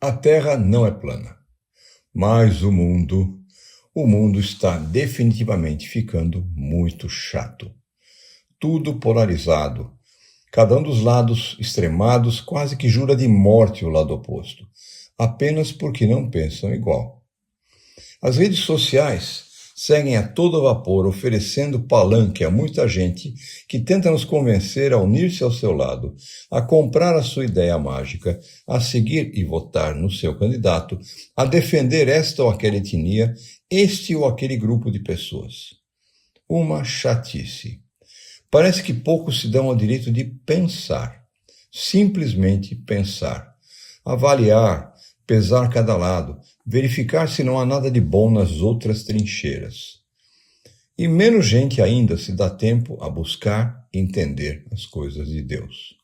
A Terra não é plana, mas o mundo está definitivamente ficando muito chato. Tudo polarizado, cada um dos lados extremados quase que jura de morte o lado oposto, apenas porque não pensam igual. As redes sociais seguem a todo vapor, oferecendo palanque a muita gente que tenta nos convencer a unir-se ao seu lado, a comprar a sua ideia mágica, a seguir e votar no seu candidato, a defender esta ou aquela etnia, este ou aquele grupo de pessoas. Uma chatice. Parece que poucos se dão ao direito de pensar, simplesmente pensar, avaliar, pesar cada lado, verificar se não há nada de bom nas outras trincheiras. E menos gente ainda se dá tempo a buscar entender as coisas de Deus.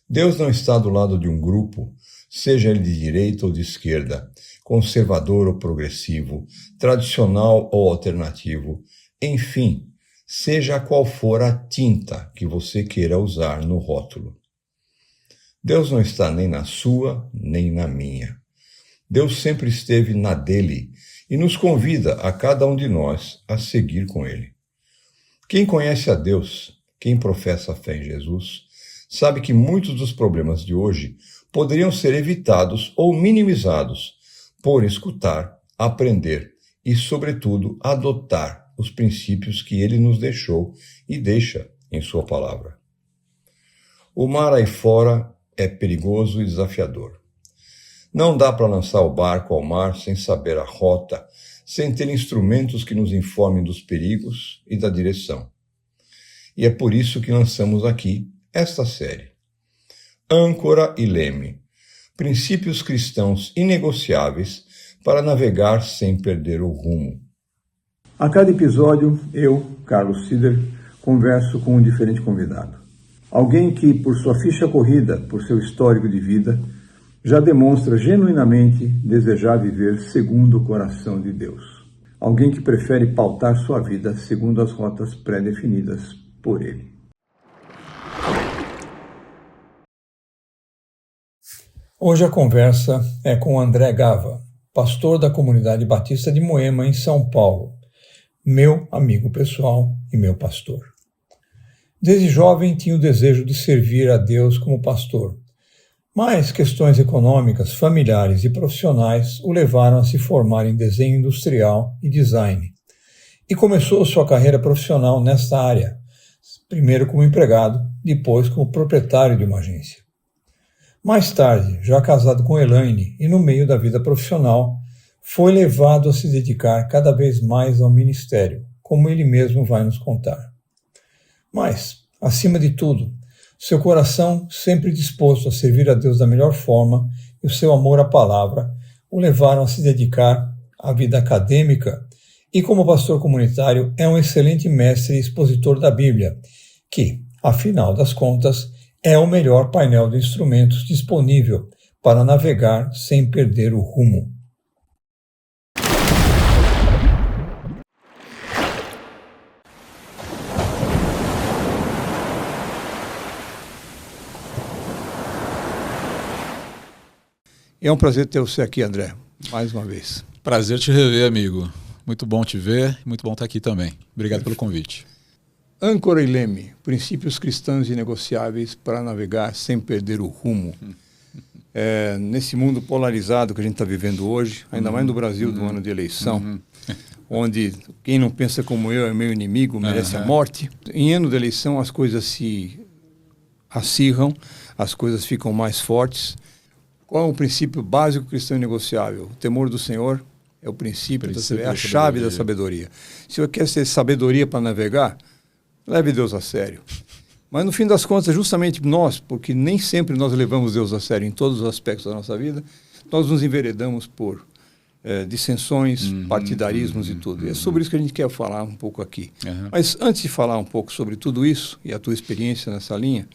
Deus não está do lado de um grupo, seja ele de direita ou de esquerda, conservador ou progressivo, tradicional ou alternativo, enfim, seja qual for a tinta que você queira usar no rótulo. Deus não está nem na sua, nem na minha. Deus sempre esteve na dele e nos convida a cada um de nós a seguir com ele. Quem conhece a Deus, quem professa a fé em Jesus, sabe que muitos dos problemas de hoje poderiam ser evitados ou minimizados por escutar, aprender e, sobretudo, adotar os princípios que ele nos deixou e deixa em sua palavra. O mar aí fora é perigoso e desafiador. Não dá para lançar o barco ao mar sem saber a rota, sem ter instrumentos que nos informem dos perigos e da direção. E é por isso que lançamos aqui esta série. Âncora e leme. Princípios cristãos inegociáveis para navegar sem perder o rumo. A cada episódio, eu, Carlos Sider, converso com um diferente convidado. Alguém que, por sua ficha corrida, por seu histórico de vida, já demonstra genuinamente desejar viver segundo o coração de Deus. Alguém que prefere pautar sua vida segundo as rotas pré-definidas por Ele. Hoje a conversa é com André Gava, pastor da Comunidade Batista de Moema, em São Paulo, meu amigo pessoal e meu pastor. Desde jovem tinha o desejo de servir a Deus como pastor, mas questões econômicas, familiares e profissionais o levaram a se formar em desenho industrial e design. E começou sua carreira profissional nesta área, primeiro como empregado, depois como proprietário de uma agência. Mais tarde, já casado com Elaine e no meio da vida profissional, foi levado a se dedicar cada vez mais ao ministério, como ele mesmo vai nos contar. Mas, acima de tudo, seu coração, sempre disposto a servir a Deus da melhor forma, e o seu amor à palavra o levaram a se dedicar à vida acadêmica e, como pastor comunitário, é um excelente mestre e expositor da Bíblia, que, afinal das contas, é o melhor painel de instrumentos disponível para navegar sem perder o rumo. É um prazer ter você aqui, André, mais uma vez. Prazer te rever, amigo. Muito bom te ver, muito bom estar aqui também. Obrigado pelo convite. Âncora e leme, princípios cristãos inegociáveis para navegar sem perder o rumo. Nesse mundo polarizado que a gente está vivendo hoje, ainda mais no Brasil do ano de eleição, onde quem não pensa como eu é meu inimigo, merece a morte. Em ano de eleição as coisas se acirram, as coisas ficam mais fortes. Qual é o princípio básico cristão inegociável? O temor do Senhor é o princípio é a chave da sabedoria. Se você quer ter sabedoria para navegar, leve Deus a sério. Mas no fim das contas, justamente nós, porque nem sempre nós levamos Deus a sério em todos os aspectos da nossa vida, nós nos enveredamos por dissensões, partidarismos e tudo. E é sobre isso que a gente quer falar um pouco aqui. Mas antes de falar um pouco sobre tudo isso e a tua experiência nessa linha,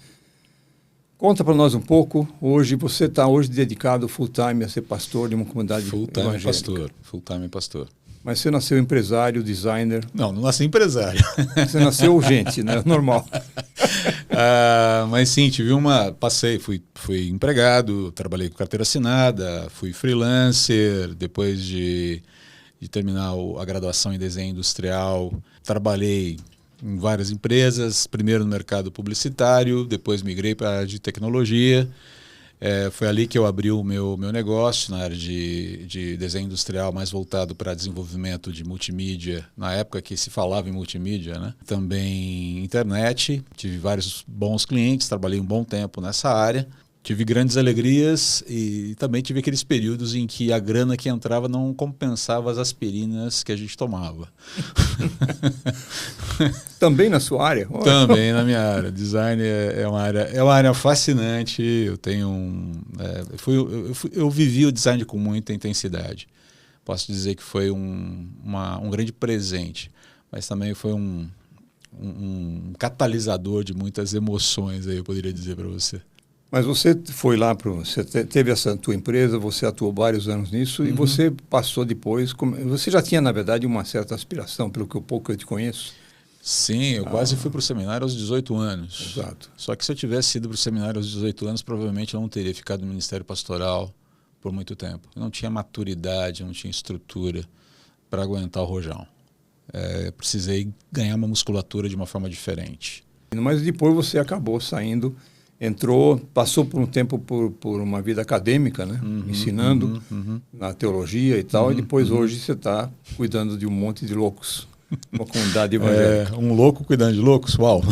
conta para nós um pouco. Hoje você está dedicado full time a ser pastor de uma comunidade evangélica. Full time pastor. Mas você nasceu empresário, designer. Não nasci empresário. Você nasceu gente, né? Normal. Mas sim, fui empregado, trabalhei com carteira assinada, fui freelancer, depois de terminar a graduação em desenho industrial, trabalhei em várias empresas, primeiro no mercado publicitário, depois migrei para a área de tecnologia. Foi ali que eu abri o meu negócio na área de desenho industrial, mais voltado para desenvolvimento de multimídia, na época que se falava em multimídia, né? Também internet, tive vários bons clientes, trabalhei um bom tempo nessa área. Tive grandes alegrias e também tive aqueles períodos em que a grana que entrava não compensava as aspirinas que a gente tomava. Também na sua área? Também na minha área. Design é uma área fascinante. Eu tenho eu vivi o design com muita intensidade. Posso dizer que foi um grande presente, mas também foi um catalisador de muitas emoções, aí eu poderia dizer para você. Mas você foi lá, você teve essa tua empresa, você atuou vários anos nisso, e você passou depois, você já tinha, na verdade, uma certa aspiração, pelo que pouco eu te conheço? Sim, eu quase fui para o seminário aos 18 anos. Exato. Só que se eu tivesse ido para o seminário aos 18 anos, provavelmente eu não teria ficado no Ministério Pastoral por muito tempo. Eu não tinha maturidade, não tinha estrutura para aguentar o rojão. Precisei ganhar uma musculatura de uma forma diferente. Mas depois você acabou saindo, passou por um tempo por uma vida acadêmica, né? Ensinando na teologia e tal, e depois hoje você está cuidando de um monte de loucos, uma comunidade evangélica. Um louco cuidando de loucos? Uau!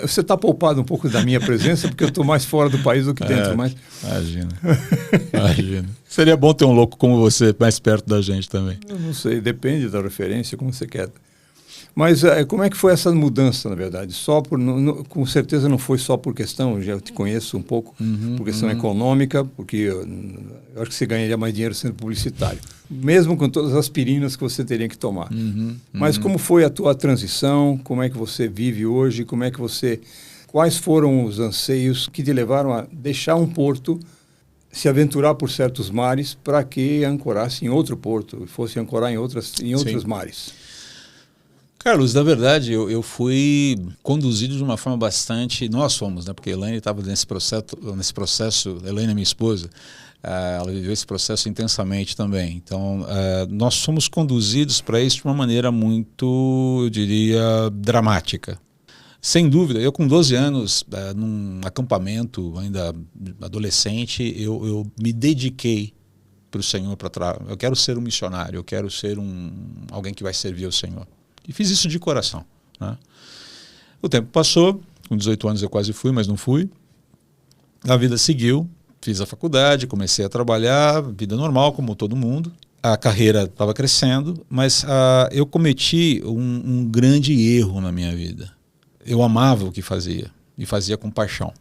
Você está poupado um pouco da minha presença, porque eu estou mais fora do país do que dentro. Mas... Imagina. Seria bom ter um louco como você mais perto da gente também. Eu não sei, depende da referência, como você quer. Mas como é que foi essa mudança, na verdade? Com certeza não foi só por questão, já te conheço um pouco, por questão econômica, porque eu acho que você ganharia mais dinheiro sendo publicitário, mesmo com todas as aspirinas que você teria que tomar. Mas como foi a tua transição? Como é que você vive hoje? Quais foram os anseios que te levaram a deixar um porto, se aventurar por certos mares, para que ancorasse em outro porto, fosse ancorar em outros mares? Carlos, na verdade, eu fui conduzido de uma forma bastante... Nós fomos, né? Porque a Elaine estava nesse processo, a Elaine é minha esposa, ela viveu esse processo intensamente também. Então, nós fomos conduzidos para isso de uma maneira muito, eu diria, dramática. Sem dúvida, eu com 12 anos, num acampamento ainda adolescente, eu me dediquei para o Senhor. Eu quero ser um missionário, eu quero ser alguém que vai servir ao Senhor. E fiz isso de coração, né? O tempo passou, com 18 anos eu quase fui, mas não fui. A vida seguiu, fiz a faculdade, comecei a trabalhar, vida normal, como todo mundo. A carreira estava crescendo, mas eu cometi um grande erro na minha vida. Eu amava o que fazia, e fazia com paixão.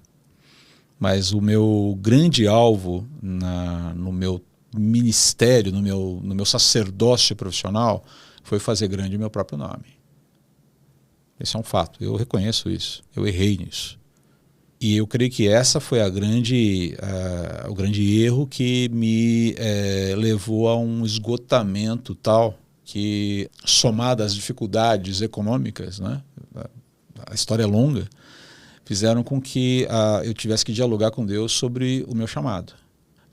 Mas o meu grande alvo no meu ministério, no meu sacerdócio profissional, foi fazer grande o meu próprio nome. Esse é um fato, eu reconheço isso, eu errei nisso. E eu creio que essa foi o grande erro que me levou a um esgotamento tal que, somado às dificuldades econômicas, né, a história é longa, fizeram com que eu tivesse que dialogar com Deus sobre o meu chamado.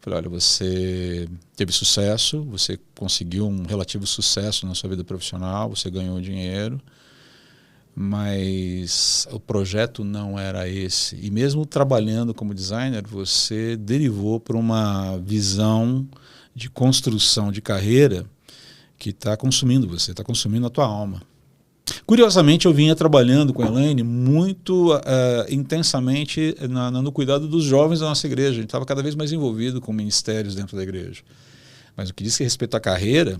Falei, olha, você teve sucesso, você conseguiu um relativo sucesso na sua vida profissional, você ganhou dinheiro, mas o projeto não era esse. E mesmo trabalhando como designer, você derivou para uma visão de construção de carreira que está consumindo você, está consumindo a tua alma. Curiosamente, eu vinha trabalhando com a Elaine muito intensamente no cuidado dos jovens da nossa igreja. A gente estava cada vez mais envolvido com ministérios dentro da igreja. Mas o que diz respeito à carreira,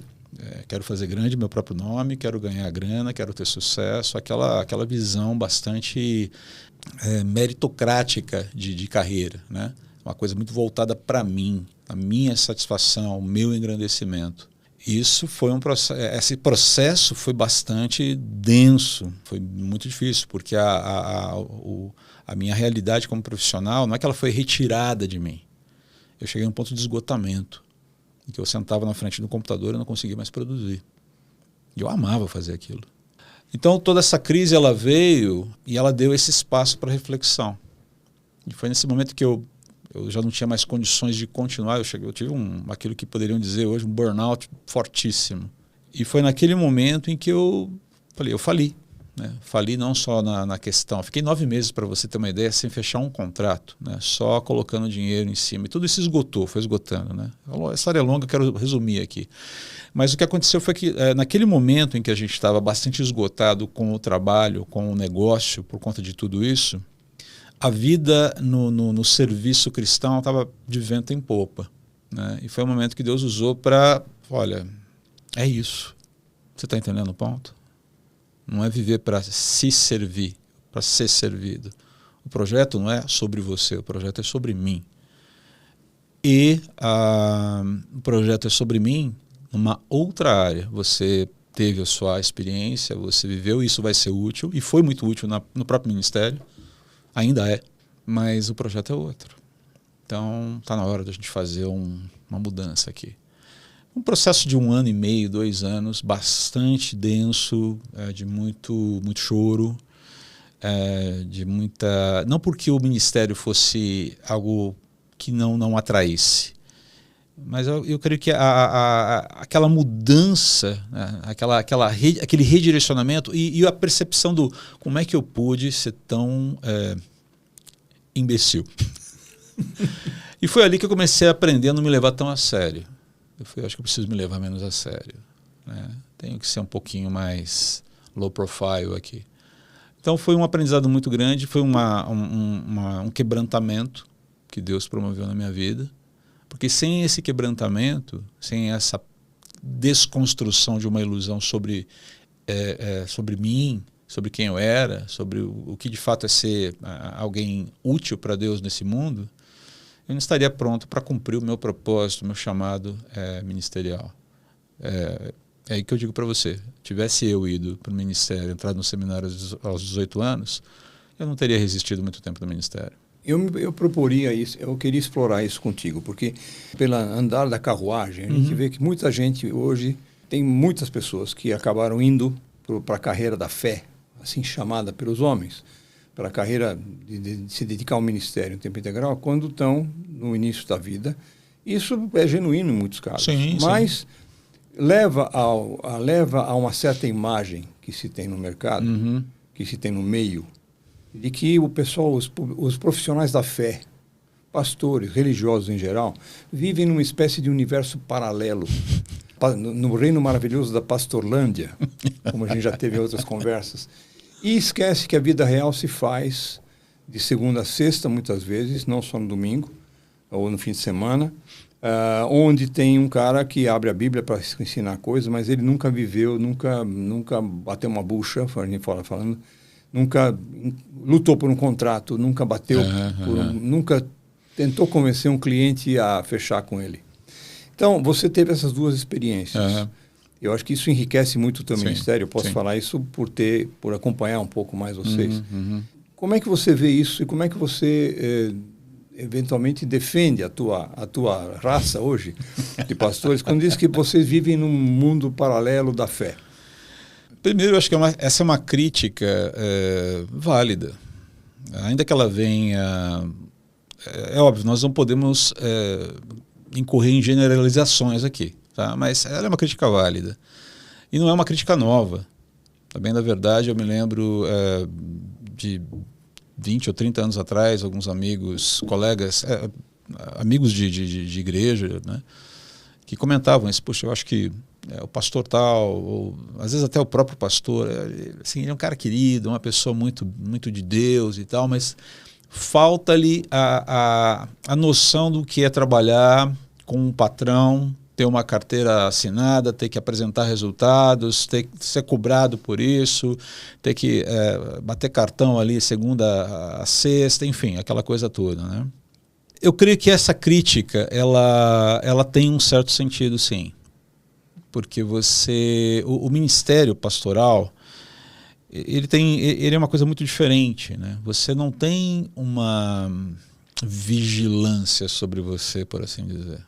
quero fazer grande meu próprio nome, quero ganhar grana, quero ter sucesso, aquela visão bastante meritocrática de carreira, né? Uma coisa muito voltada para mim, a minha satisfação, o meu engrandecimento. Isso foi esse processo foi bastante denso, foi muito difícil, porque a minha realidade como profissional não é que ela foi retirada de mim. Eu cheguei a um ponto de esgotamento, em que eu sentava na frente do computador e não conseguia mais produzir. E eu amava fazer aquilo. Então toda essa crise ela veio e ela deu esse espaço para reflexão. E foi nesse momento que eu já não tinha mais condições de continuar. Eu tive aquilo que poderiam dizer hoje, um burnout fortíssimo. E foi naquele momento em que eu fali. Né? Fali não só na questão. Fiquei 9 meses, para você ter uma ideia, sem fechar um contrato, né? Só colocando dinheiro em cima. E tudo isso foi esgotando. Né? A história é longa, quero resumir aqui. Mas o que aconteceu foi que naquele momento em que a gente estava bastante esgotado com o trabalho, com o negócio, por conta de tudo isso, a vida no serviço cristão estava de vento em popa. Né? E foi o momento que Deus usou para, olha, é isso. Você está entendendo o ponto? Não é viver para se servir, para ser servido. O projeto não é sobre você, o projeto é sobre mim. E o projeto é sobre mim numa outra área. Você teve a sua experiência, você viveu, isso vai ser útil, e foi muito útil no próprio ministério, ainda é, mas o projeto é outro. Então está na hora da gente fazer uma mudança aqui. Um processo de 1 ano e meio, 2 anos, bastante denso, de muito choro, de muita... Não porque o ministério fosse algo que não atraísse, mas eu creio que aquela mudança, né, aquele redirecionamento e a percepção do como é que eu pude ser tão imbecil. E foi ali que eu comecei a aprender a não me levar tão a sério. Eu acho que eu preciso me levar menos a sério. Né? Tenho que ser um pouquinho mais low profile aqui. Então foi um aprendizado muito grande, foi um quebrantamento que Deus promoveu na minha vida. Porque sem esse quebrantamento, sem essa desconstrução de uma ilusão sobre mim, sobre quem eu era, sobre o que de fato é ser alguém útil para Deus nesse mundo, eu não estaria pronto para cumprir o meu propósito, o meu chamado ministerial. É aí que eu digo para você, tivesse eu ido para o ministério, entrado no seminário aos 18 anos, eu não teria resistido muito tempo no ministério. Eu proporia isso, eu queria explorar isso contigo, porque pelo andar da carruagem, a gente vê que muita gente hoje, tem muitas pessoas que acabaram indo para a carreira da fé, assim chamada pelos homens, para a carreira de se dedicar ao ministério em tempo integral, quando estão no início da vida. Isso é genuíno em muitos casos, mas leva a uma certa imagem que se tem no mercado, que se tem no meio, de que o pessoal, os profissionais da fé, pastores, religiosos em geral, vivem numa espécie de universo paralelo, no reino maravilhoso da Pastorlândia, como a gente já teve outras conversas, e esquece que a vida real se faz de segunda a sexta, muitas vezes, não só no domingo ou no fim de semana, onde tem um cara que abre a Bíblia para ensinar coisas, mas ele nunca viveu, nunca bateu uma bucha, a gente fala falando, nunca lutou por um contrato, nunca bateu, nunca tentou convencer um cliente a fechar com ele. Então, você teve essas duas experiências. Eu acho que isso enriquece muito o teu ministério. Eu posso falar isso por acompanhar um pouco mais vocês. Como é que você vê isso e como é que você eventualmente defende a tua raça hoje de pastores quando diz que vocês vivem num mundo paralelo da fé? Primeiro, eu acho que essa é uma crítica válida. Ainda que ela venha... É óbvio, nós não podemos incorrer em generalizações aqui, tá? Mas ela é uma crítica válida. E não é uma crítica nova. Também, na verdade, eu me lembro de 20 ou 30 anos atrás, alguns amigos, colegas, amigos de igreja, né, que comentavam isso. Puxa, eu acho que o pastor tal, ou às vezes até o próprio pastor, assim, ele é um cara querido, uma pessoa muito, muito de Deus e tal, mas falta-lhe a noção do que é trabalhar com um patrão, ter uma carteira assinada, ter que apresentar resultados, ter que ser cobrado por isso, ter que bater cartão ali segunda a sexta, enfim, aquela coisa toda, né? Eu creio que essa crítica, ela tem um certo sentido, sim. Porque o ministério pastoral, ele é uma coisa muito diferente, né? Você não tem uma vigilância sobre você, por assim dizer.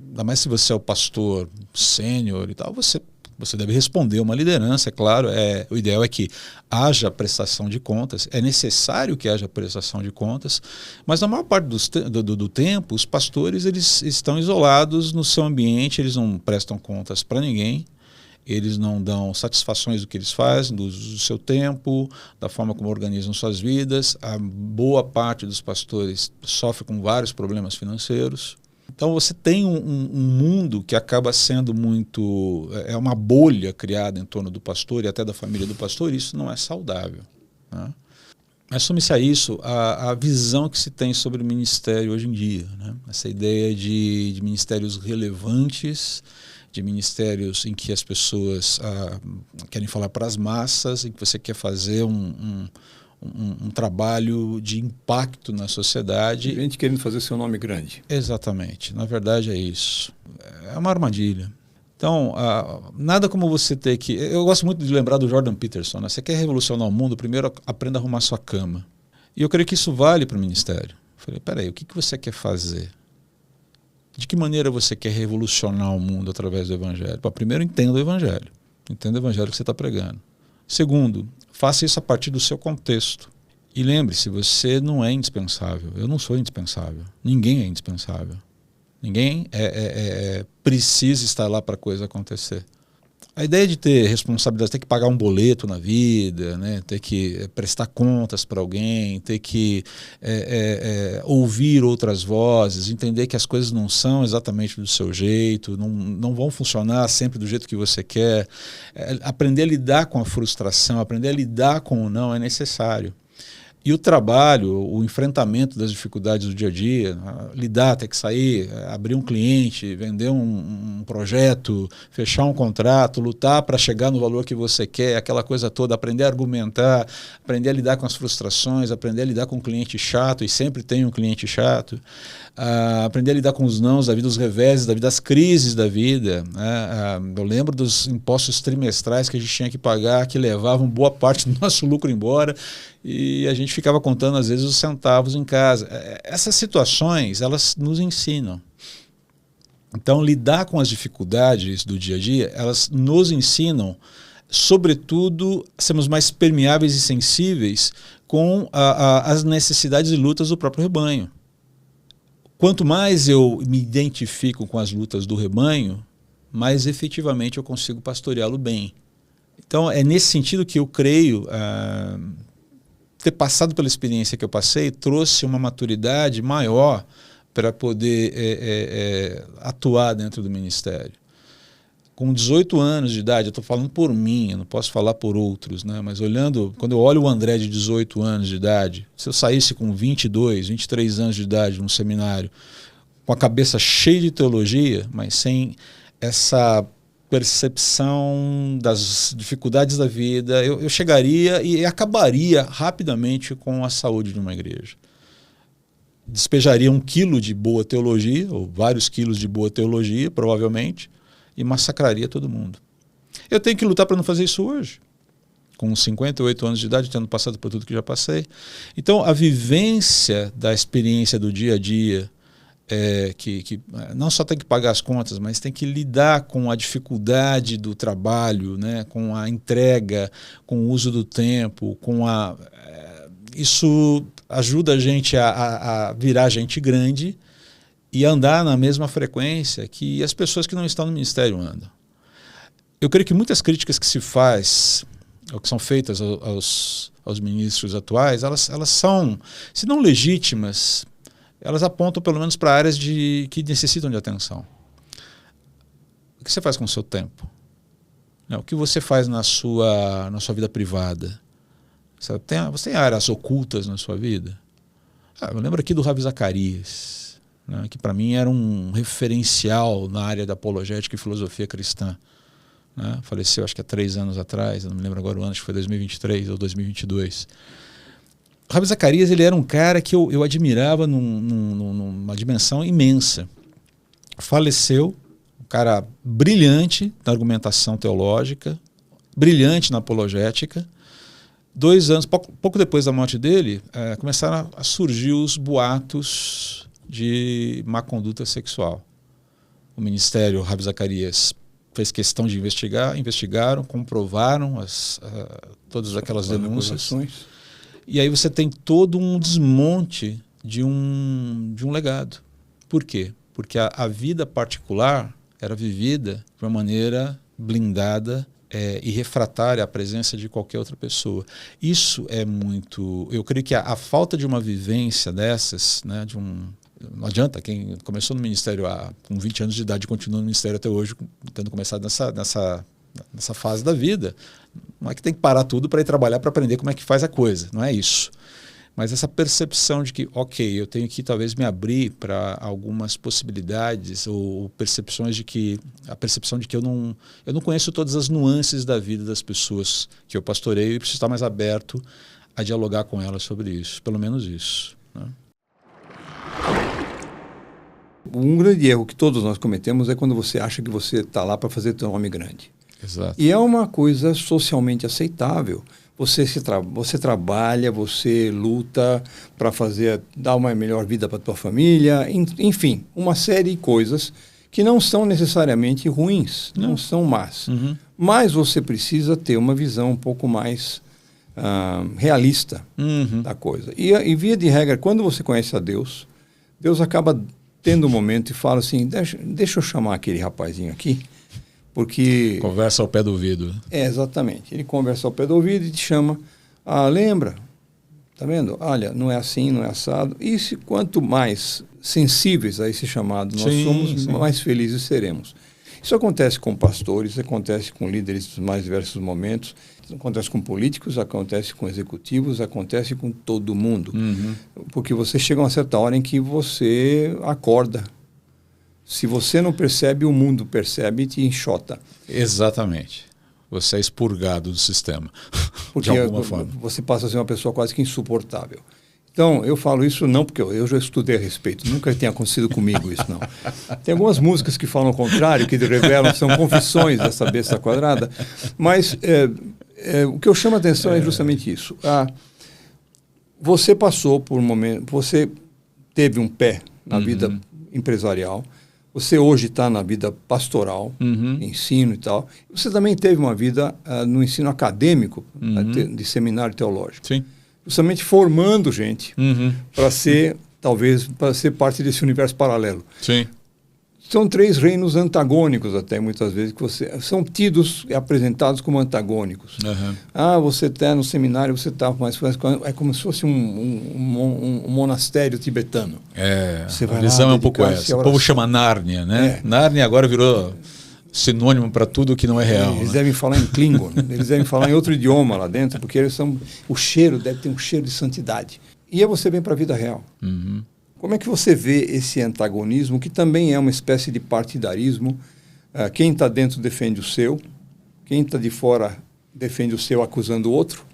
Ainda mais se você é o pastor sênior e tal, você Você deve responder uma liderança, é claro. O ideal é que haja prestação de contas, é necessário que haja prestação de contas, mas na maior parte do tempo, os pastores eles estão isolados no seu ambiente, eles não prestam contas para ninguém, eles não dão satisfações do que eles fazem, do seu tempo, da forma como organizam suas vidas. A boa parte dos pastores sofre com vários problemas financeiros. Então você tem um mundo que acaba sendo muito... É uma bolha criada em torno do pastor e até da família do pastor, e isso não é saudável, né? Mas some-se a isso a visão que se tem sobre o ministério hoje em dia, né? Essa ideia de ministérios relevantes, de ministérios em que as pessoas querem falar para as massas, em que você quer fazer um trabalho de impacto na sociedade. Gente querendo fazer seu nome grande. Exatamente. Na verdade é isso. É uma armadilha. Então, nada como você ter que... Eu gosto muito de lembrar do Jordan Peterson, né? Você quer revolucionar o mundo, primeiro aprenda a arrumar sua cama. E eu creio que isso vale para o ministério. Eu falei, peraí, o que você quer fazer? De que maneira você quer revolucionar o mundo através do Evangelho? Primeiro, entenda o Evangelho. Entenda o Evangelho que você está pregando. Segundo, faça isso a partir do seu contexto. E lembre-se, você não é indispensável. Eu não sou indispensável. Ninguém é indispensável. Ninguém precisa estar lá para a coisa acontecer. A ideia de ter responsabilidade, ter que pagar um boleto na vida, né? Ter que prestar contas para alguém, ter que ouvir outras vozes, entender que as coisas não são exatamente do seu jeito, não vão funcionar sempre do jeito que você quer. Aprender a lidar com a frustração, aprender a lidar com o não é necessário. E o trabalho, o enfrentamento das dificuldades do dia a dia, lidar, ter que sair, abrir um cliente, vender um projeto, fechar um contrato, lutar para chegar no valor que você quer, aquela coisa toda, aprender a argumentar, aprender a lidar com as frustrações, aprender a lidar com um cliente chato, e sempre tem um cliente chato, aprender a lidar com os nãos da vida, os reveses da vida, as crises da vida, né? Eu lembro dos impostos trimestrais que a gente tinha que pagar, que levavam boa parte do nosso lucro embora, e a gente ficava contando às vezes os centavos em casa. Essas situações, elas nos ensinam. Então, lidar com as dificuldades do dia a dia, elas nos ensinam, sobretudo, a sermos mais permeáveis e sensíveis com as necessidades e lutas do próprio rebanho. Quanto mais eu me identifico com as lutas do rebanho, mais efetivamente eu consigo pastoreá-lo bem. Então, é nesse sentido que eu creio... ter passado pela experiência que eu passei trouxe uma maturidade maior para poder atuar dentro do ministério. Com 18 anos de idade, eu estou falando por mim, eu não posso falar por outros, né? Mas quando eu olho o André de 18 anos de idade, se eu saísse com 22, 23 anos de idade num seminário, com a cabeça cheia de teologia, mas sem essa percepção das dificuldades da vida, eu chegaria e acabaria rapidamente com a saúde de uma igreja. Despejaria 1 quilo de boa teologia, ou vários quilos de boa teologia, provavelmente, e massacraria todo mundo. Eu tenho que lutar para não fazer isso hoje, com 58 anos de idade, tendo passado por tudo que já passei. Então, a vivência da experiência do dia a dia, que não só tem que pagar as contas, mas tem que lidar com a dificuldade do trabalho, né, com a entrega, com o uso do tempo, isso ajuda a gente a virar gente grande e andar na mesma frequência que as pessoas que não estão no ministério andam. Eu creio que muitas críticas que se faz, ou que são feitas aos ministros atuais, elas são, se não legítimas, elas apontam pelo menos para áreas que necessitam de atenção. O que você faz com o seu tempo? O que você faz na sua vida privada? Você tem áreas ocultas na sua vida? Eu lembro aqui do Ravi Zacarias, né, que para mim era um referencial na área da apologética e filosofia cristã. Né? Faleceu acho que há 3 anos atrás, eu não me lembro agora o ano, acho que foi 2023 ou 2022. O Ravi Zacarias, ele era um cara que eu admirava numa dimensão imensa. Faleceu, um cara brilhante na argumentação teológica, brilhante na apologética. 2 anos, pouco depois da morte dele, começaram a surgir os boatos de má conduta sexual. O ministério Ravi Zacarias fez questão de investigaram, comprovaram todas aquelas denúncias. E aí você tem todo um desmonte de um legado. Por quê? Porque a vida particular era vivida de uma maneira blindada e refratária à presença de qualquer outra pessoa. Isso é muito... Eu creio que a falta de uma vivência dessas, né, não adianta, quem começou no ministério com 20 anos de idade e continua no ministério até hoje, tendo começado nessa fase da vida, não é que tem que parar tudo para ir trabalhar para aprender como é que faz a coisa, não é isso. Mas essa percepção de que, ok, eu tenho que talvez me abrir para algumas possibilidades ou percepções de que, a percepção de que eu não conheço todas as nuances da vida das pessoas que eu pastoreio e preciso estar mais aberto a dialogar com elas sobre isso, pelo menos isso, né? Um grande erro que todos nós cometemos é quando você acha que você está lá para fazer teu nome grande. Exato. E é uma coisa socialmente aceitável. Você trabalha, você luta para dar uma melhor vida para tua família, enfim, uma série de coisas que não são necessariamente ruins, não são más. Uhum. Mas você precisa ter uma visão um pouco mais realista da coisa. E via de regra, quando você conhece a Deus, Deus acaba tendo um momento e fala assim, deixa eu chamar aquele rapazinho aqui, porque... Conversa ao pé do ouvido. Exatamente. Ele conversa ao pé do ouvido e te chama. Lembra? Tá vendo? Olha, não é assim, não é assado. E quanto mais sensíveis a esse chamado nós somos, mais felizes seremos. Isso acontece com pastores, acontece com líderes dos mais diversos momentos, acontece com políticos, acontece com executivos, acontece com todo mundo. Uhum. Porque você chega a uma certa hora em que você acorda. Se você não percebe, o mundo percebe e te enxota. Exatamente. Você é expurgado do sistema, porque de alguma forma. Você passa a ser uma pessoa quase que insuportável. Então, eu falo isso não porque eu já estudei a respeito, nunca tenha acontecido comigo isso, não. Tem algumas músicas que falam o contrário, que revelam, são confissões dessa besta quadrada, mas o que eu chamo a atenção é justamente isso. Você passou por um momento, você teve um pé na vida empresarial, você hoje está na vida pastoral, ensino e tal. Você também teve uma vida no ensino acadêmico, de seminário teológico. Sim. Justamente formando gente para ser parte desse universo paralelo. Sim. São 3 reinos antagônicos até, muitas vezes, que são tidos e apresentados como antagônicos. Uhum. Você está no seminário, você está... É como se fosse um monastério tibetano. A visão é um pouco essa. O povo chama Nárnia, né? Nárnia agora virou sinônimo para tudo que não é real. Eles devem falar em Klingon, eles devem falar em outro idioma lá dentro, porque eles são... O cheiro deve ter um cheiro de santidade. E aí você vem para a vida real. Uhum. Como é que você vê esse antagonismo, que também é uma espécie de partidarismo? Quem está dentro defende o seu, quem está de fora defende o seu acusando o outro,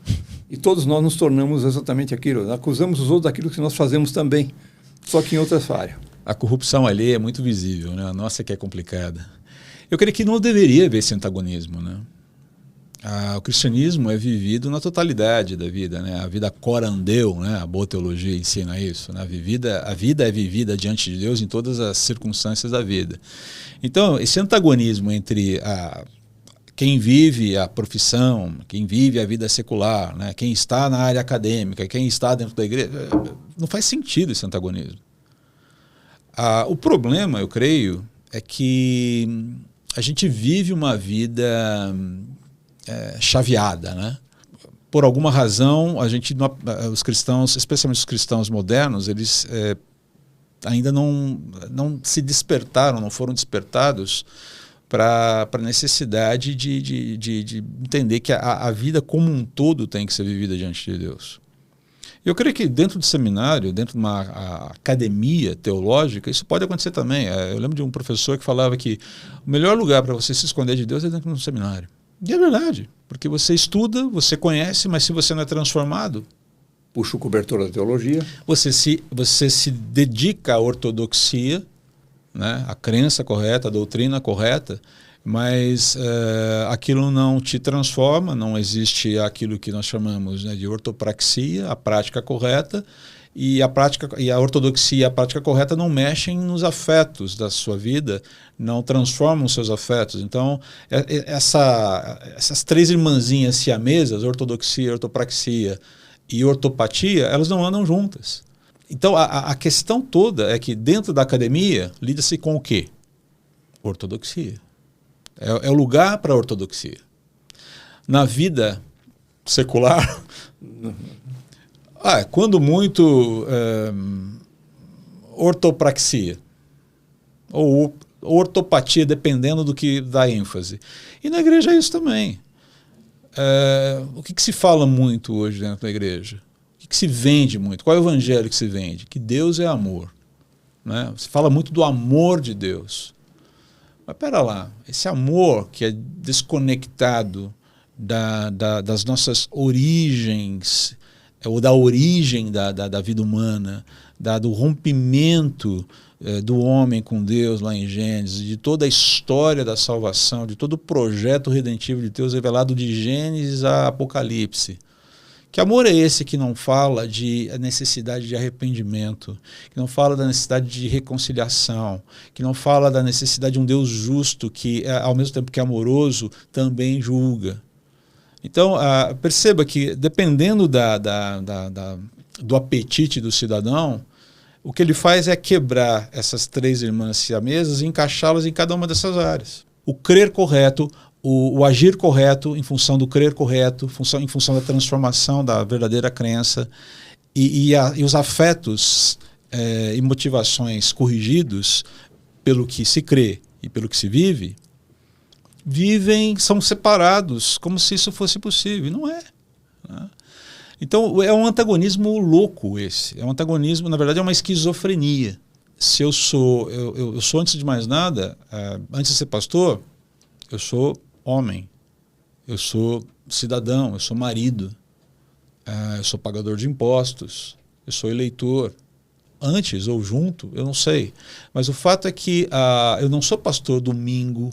e todos nós nos tornamos exatamente aquilo. Acusamos os outros daquilo que nós fazemos também, só que em outras áreas. A corrupção alheia é muito visível, né? A nossa que é complicada. Eu creio que não deveria haver esse antagonismo, né? O cristianismo é vivido na totalidade da vida, né? A vida corandeu, né? A boa teologia ensina isso, né? A vida é vivida diante de Deus em todas as circunstâncias da vida. Então, esse antagonismo entre quem vive a profissão, quem vive a vida secular, né? Quem está na área acadêmica, quem está dentro da igreja, não faz sentido esse antagonismo. O problema, eu creio, é que a gente vive uma vida chaveada, né? Por alguma razão, os cristãos, especialmente os cristãos modernos, eles ainda não se despertaram, não foram despertados para a necessidade de entender que a vida como um todo tem que ser vivida diante de Deus. Eu creio que dentro do seminário, dentro de uma academia teológica, isso pode acontecer também. Eu lembro de um professor que falava que o melhor lugar para você se esconder de Deus é dentro de um seminário. E é verdade, porque você estuda, você conhece, mas se você não é transformado... Puxa o cobertor da teologia. Você se dedica à ortodoxia, né, à crença correta, à doutrina correta, mas aquilo não te transforma, não existe aquilo que nós chamamos, né, de ortopraxia, a prática correta, e a prática e a ortodoxia e a prática correta não mexem nos afetos da sua vida, não transformam os seus afetos. Então, essas três irmãzinhas siamesas, ortodoxia, ortopraxia e ortopatia, elas não andam juntas. Então, a questão toda é que dentro da academia lida-se com o quê? Ortodoxia. É o lugar para a ortodoxia. Na vida secular, quando muito, ortopraxia ou ortopatia, dependendo do que dá ênfase. E na igreja é isso também. O que se fala muito hoje dentro da igreja? O que se vende muito? Qual é o evangelho que se vende? Que Deus é amor. Né? Se fala muito do amor de Deus. Mas pera lá, esse amor que é desconectado das nossas origens, ou da origem da vida humana, do rompimento do homem com Deus lá em Gênesis, de toda a história da salvação, de todo o projeto redentivo de Deus revelado de Gênesis a Apocalipse. Que amor é esse que não fala de necessidade de arrependimento, que não fala da necessidade de reconciliação, que não fala da necessidade de um Deus justo que, ao mesmo tempo que é amoroso, também julga? Então, perceba que, dependendo do apetite do cidadão, o que ele faz é quebrar essas três irmãs siamesas e encaixá-las em cada uma dessas áreas. O crer correto, o agir correto em função do crer correto, em função da transformação da verdadeira crença e os afetos e motivações corrigidos pelo que se crê e pelo que se vive, são separados como se isso fosse possível. Não é. Né? Então é um antagonismo louco esse. É um antagonismo, na verdade é uma esquizofrenia. Se eu sou antes de mais nada, antes de ser pastor, eu sou homem, eu sou cidadão, eu sou marido, eu sou pagador de impostos, eu sou eleitor. Antes ou junto, eu não sei. Mas o fato é que eu não sou pastor domingo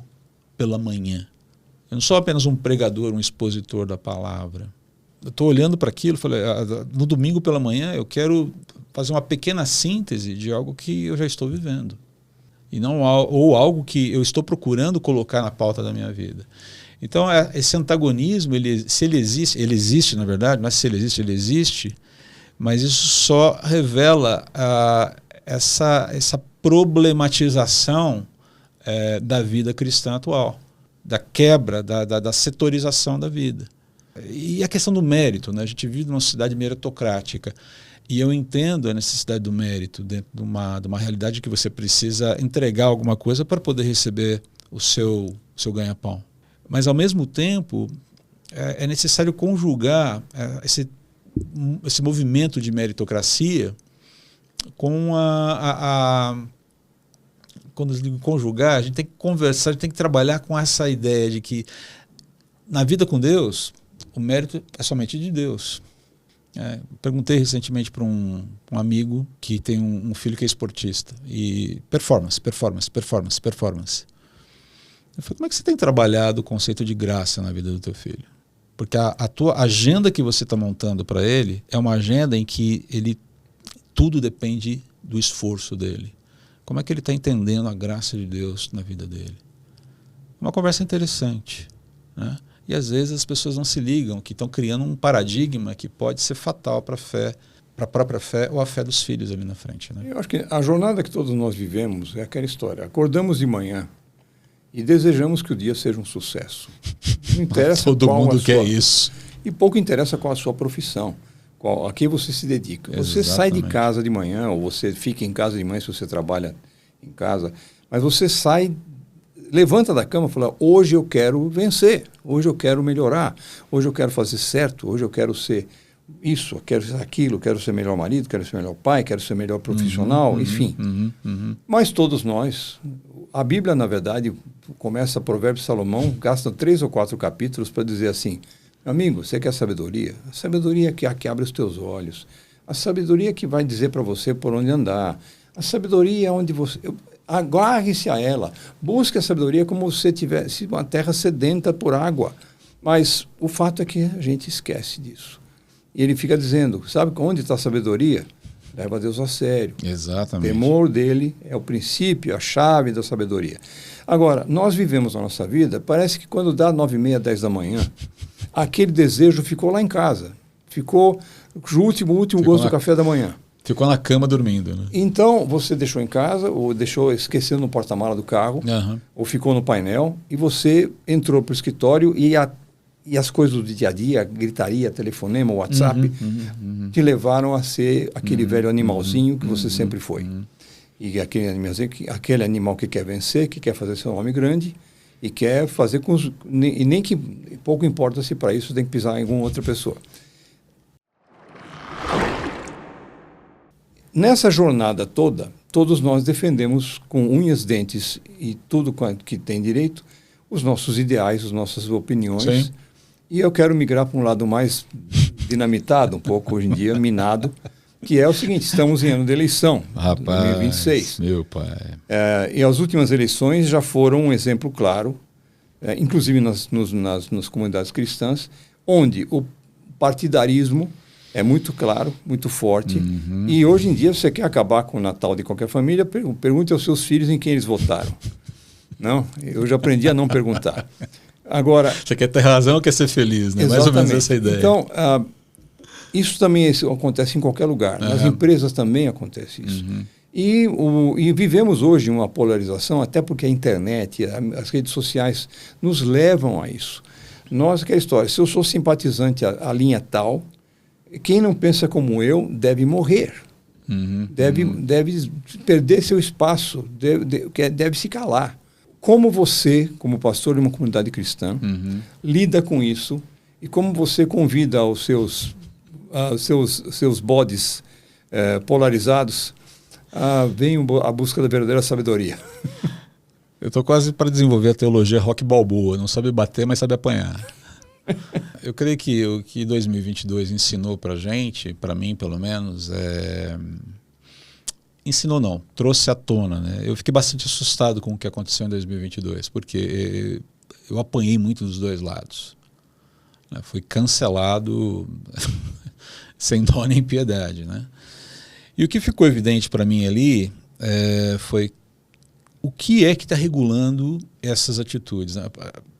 pela manhã. Eu não sou apenas um pregador, um expositor da palavra. Eu estou olhando para aquilo, falei, no domingo pela manhã eu quero fazer uma pequena síntese de algo que eu já estou vivendo. E não, ou algo que eu estou procurando colocar na pauta da minha vida. Então, esse antagonismo, se ele existe, na verdade, não é se ele existe, mas isso só revela essa problematização da vida cristã atual, da quebra, da setorização da vida. E a questão do mérito, né? A gente vive numa sociedade meritocrática. E eu entendo a necessidade do mérito dentro de uma realidade que você precisa entregar alguma coisa para poder receber o seu ganha-pão. Mas, ao mesmo tempo, é necessário conjugar esse movimento de meritocracia com quando eu digo conjugar, a gente tem que conversar, a gente tem que trabalhar com essa ideia de na vida com Deus, o mérito é somente de Deus. Perguntei recentemente para um amigo que tem um filho que é esportista e performance. Eu falei, como é que você tem trabalhado o conceito de graça na vida do teu filho? Porque a tua agenda que você está montando para ele é uma agenda em que tudo depende do esforço dele. Como é que ele está entendendo a graça de Deus na vida dele? Uma conversa interessante, né? E às vezes as pessoas não se ligam, que estão criando um paradigma que pode ser fatal para a própria fé ou a fé dos filhos ali na frente. Né? Eu acho que a jornada que todos nós vivemos é aquela história. Acordamos de manhã e desejamos que o dia seja um sucesso. Não interessa todo mundo quer isso. E pouco interessa qual a sua profissão, a quem você se dedica. Você Exatamente. sai de casa de manhã, ou você fica em casa de manhã se você trabalha em casa, mas você sai, levanta da cama e fala, hoje eu quero vencer, hoje eu quero melhorar, hoje eu quero fazer certo, hoje eu quero ser isso, eu quero ser aquilo, eu quero ser melhor marido, quero ser melhor pai, quero ser melhor profissional, enfim. Mas todos nós, a Bíblia, na verdade, começa Provérbios de Salomão, gasta 3 ou 4 capítulos para dizer assim, amigo, você quer sabedoria? A sabedoria que abre os teus olhos, a sabedoria que vai dizer para você por onde andar, a sabedoria é onde você... Agarre-se a ela, busque a sabedoria como se tivesse uma terra sedenta por água. Mas o fato é que a gente esquece disso. E ele fica dizendo, sabe onde está a sabedoria? leva Deus a sério. Exatamente. O temor dele é o princípio, a chave da sabedoria. Agora, nós vivemos a nossa vida, parece que quando dá 9h30, 10 da manhã, aquele desejo ficou lá em casa. Ficou o último gosto do café da manhã. Ficou na cama dormindo, né? Então, você deixou em casa, ou deixou esquecendo no porta-mala do carro, ou ficou no painel, e você entrou para o escritório e as coisas do dia a dia, gritaria, telefonema, WhatsApp, te levaram a ser aquele velho animalzinho que você sempre foi. E aquele animal que quer vencer, que quer fazer seu nome grande, e quer fazer com e nem que pouco importa se para isso tem que pisar em alguma outra pessoa. Nessa jornada toda, todos nós defendemos com unhas, dentes e tudo quanto que tem direito os nossos ideais, as nossas opiniões. Sim. E eu quero migrar para um lado mais dinamitado, um pouco hoje em dia, minado, que é o seguinte: estamos em ano de eleição, Rapaz, 2026. Meu pai. E as últimas eleições já foram um exemplo claro, inclusive nas comunidades cristãs, onde o partidarismo é muito claro, muito forte. E hoje em dia, se você quer acabar com o Natal de qualquer família, pergunte aos seus filhos em quem eles votaram. Não, eu já aprendi a não perguntar. Agora, você quer ter razão ou quer ser feliz, né? Mais ou menos essa ideia. Então, isso também acontece em qualquer lugar. Nas empresas também acontece isso. E vivemos hoje uma polarização, até porque a internet, as redes sociais nos levam a isso. Aquela história, se eu sou simpatizante à linha tal, quem não pensa como eu deve morrer. Deve perder seu espaço, deve se calar. Como você, como pastor de uma comunidade cristã, lida com isso e como você convida os seus bodes polarizados a busca da verdadeira sabedoria. Eu estou quase para desenvolver a teologia Rock Balboa, não sabe bater, mas sabe apanhar. Eu creio que o que 2022 ensinou para a gente, para mim pelo menos, ensinou não, trouxe à tona, né? Eu fiquei bastante assustado com o que aconteceu em 2022, porque eu apanhei muito dos dois lados. Fui cancelado sem dó nem piedade, né? E o que ficou evidente para mim ali foi o que é que está regulando essas atitudes, né?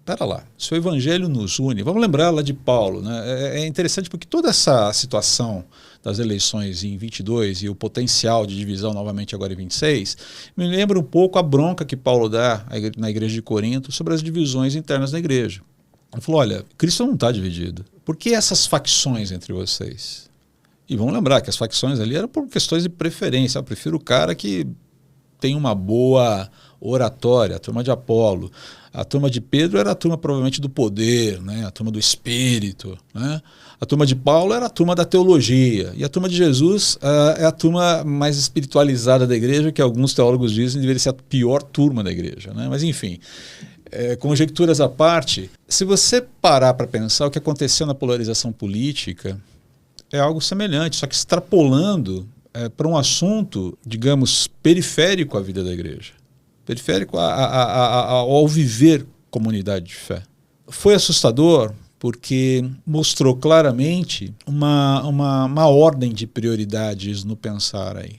Pera lá, se o evangelho nos une, vamos lembrar lá de Paulo, né? É interessante porque toda essa situação das eleições em 22 e o potencial de divisão novamente agora em 26, me lembra um pouco a bronca que Paulo dá na igreja de Corinto sobre as divisões internas da igreja. Ele falou, olha, Cristo não está dividido. Por que essas facções entre vocês? E vamos lembrar que as facções ali eram por questões de preferência. Eu prefiro o cara que tem uma boa oratória, a turma de Apolo. A turma de Pedro era a turma provavelmente do poder, né? A turma do espírito, né? A turma de Paulo era a turma da teologia. E a turma de Jesus é a turma mais espiritualizada da igreja, que alguns teólogos dizem deveria ser a pior turma da igreja, né? Mas enfim, conjecturas à parte, se você parar para pensar o que aconteceu na polarização política, é algo semelhante, só que extrapolando para um assunto, digamos, periférico à vida da igreja. Periférico ao viver comunidade de fé. Foi assustador porque mostrou claramente uma ordem de prioridades no pensar aí.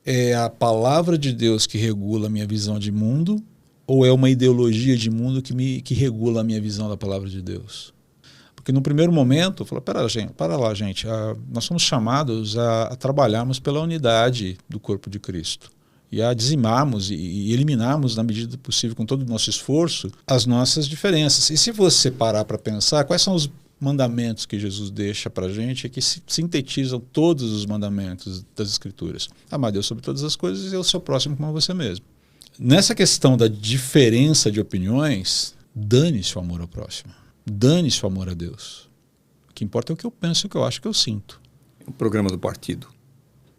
É a palavra de Deus que regula a minha visão de mundo ou é uma ideologia de mundo que regula a minha visão da palavra de Deus? Porque no primeiro momento, eu falei, para lá, gente, nós somos chamados a trabalharmos pela unidade do corpo de Cristo. E a dizimarmos e eliminarmos, na medida do possível, com todo o nosso esforço, as nossas diferenças. E se você parar para pensar, quais são os mandamentos que Jesus deixa para a gente, que sintetizam todos os mandamentos das Escrituras? Amar Deus sobre todas as coisas e o seu próximo como você mesmo. Nessa questão da diferença de opiniões, dane-se o amor ao próximo. Dane-se o amor a Deus. O que importa é o que eu penso, o que eu acho, o que eu sinto. O programa do partido.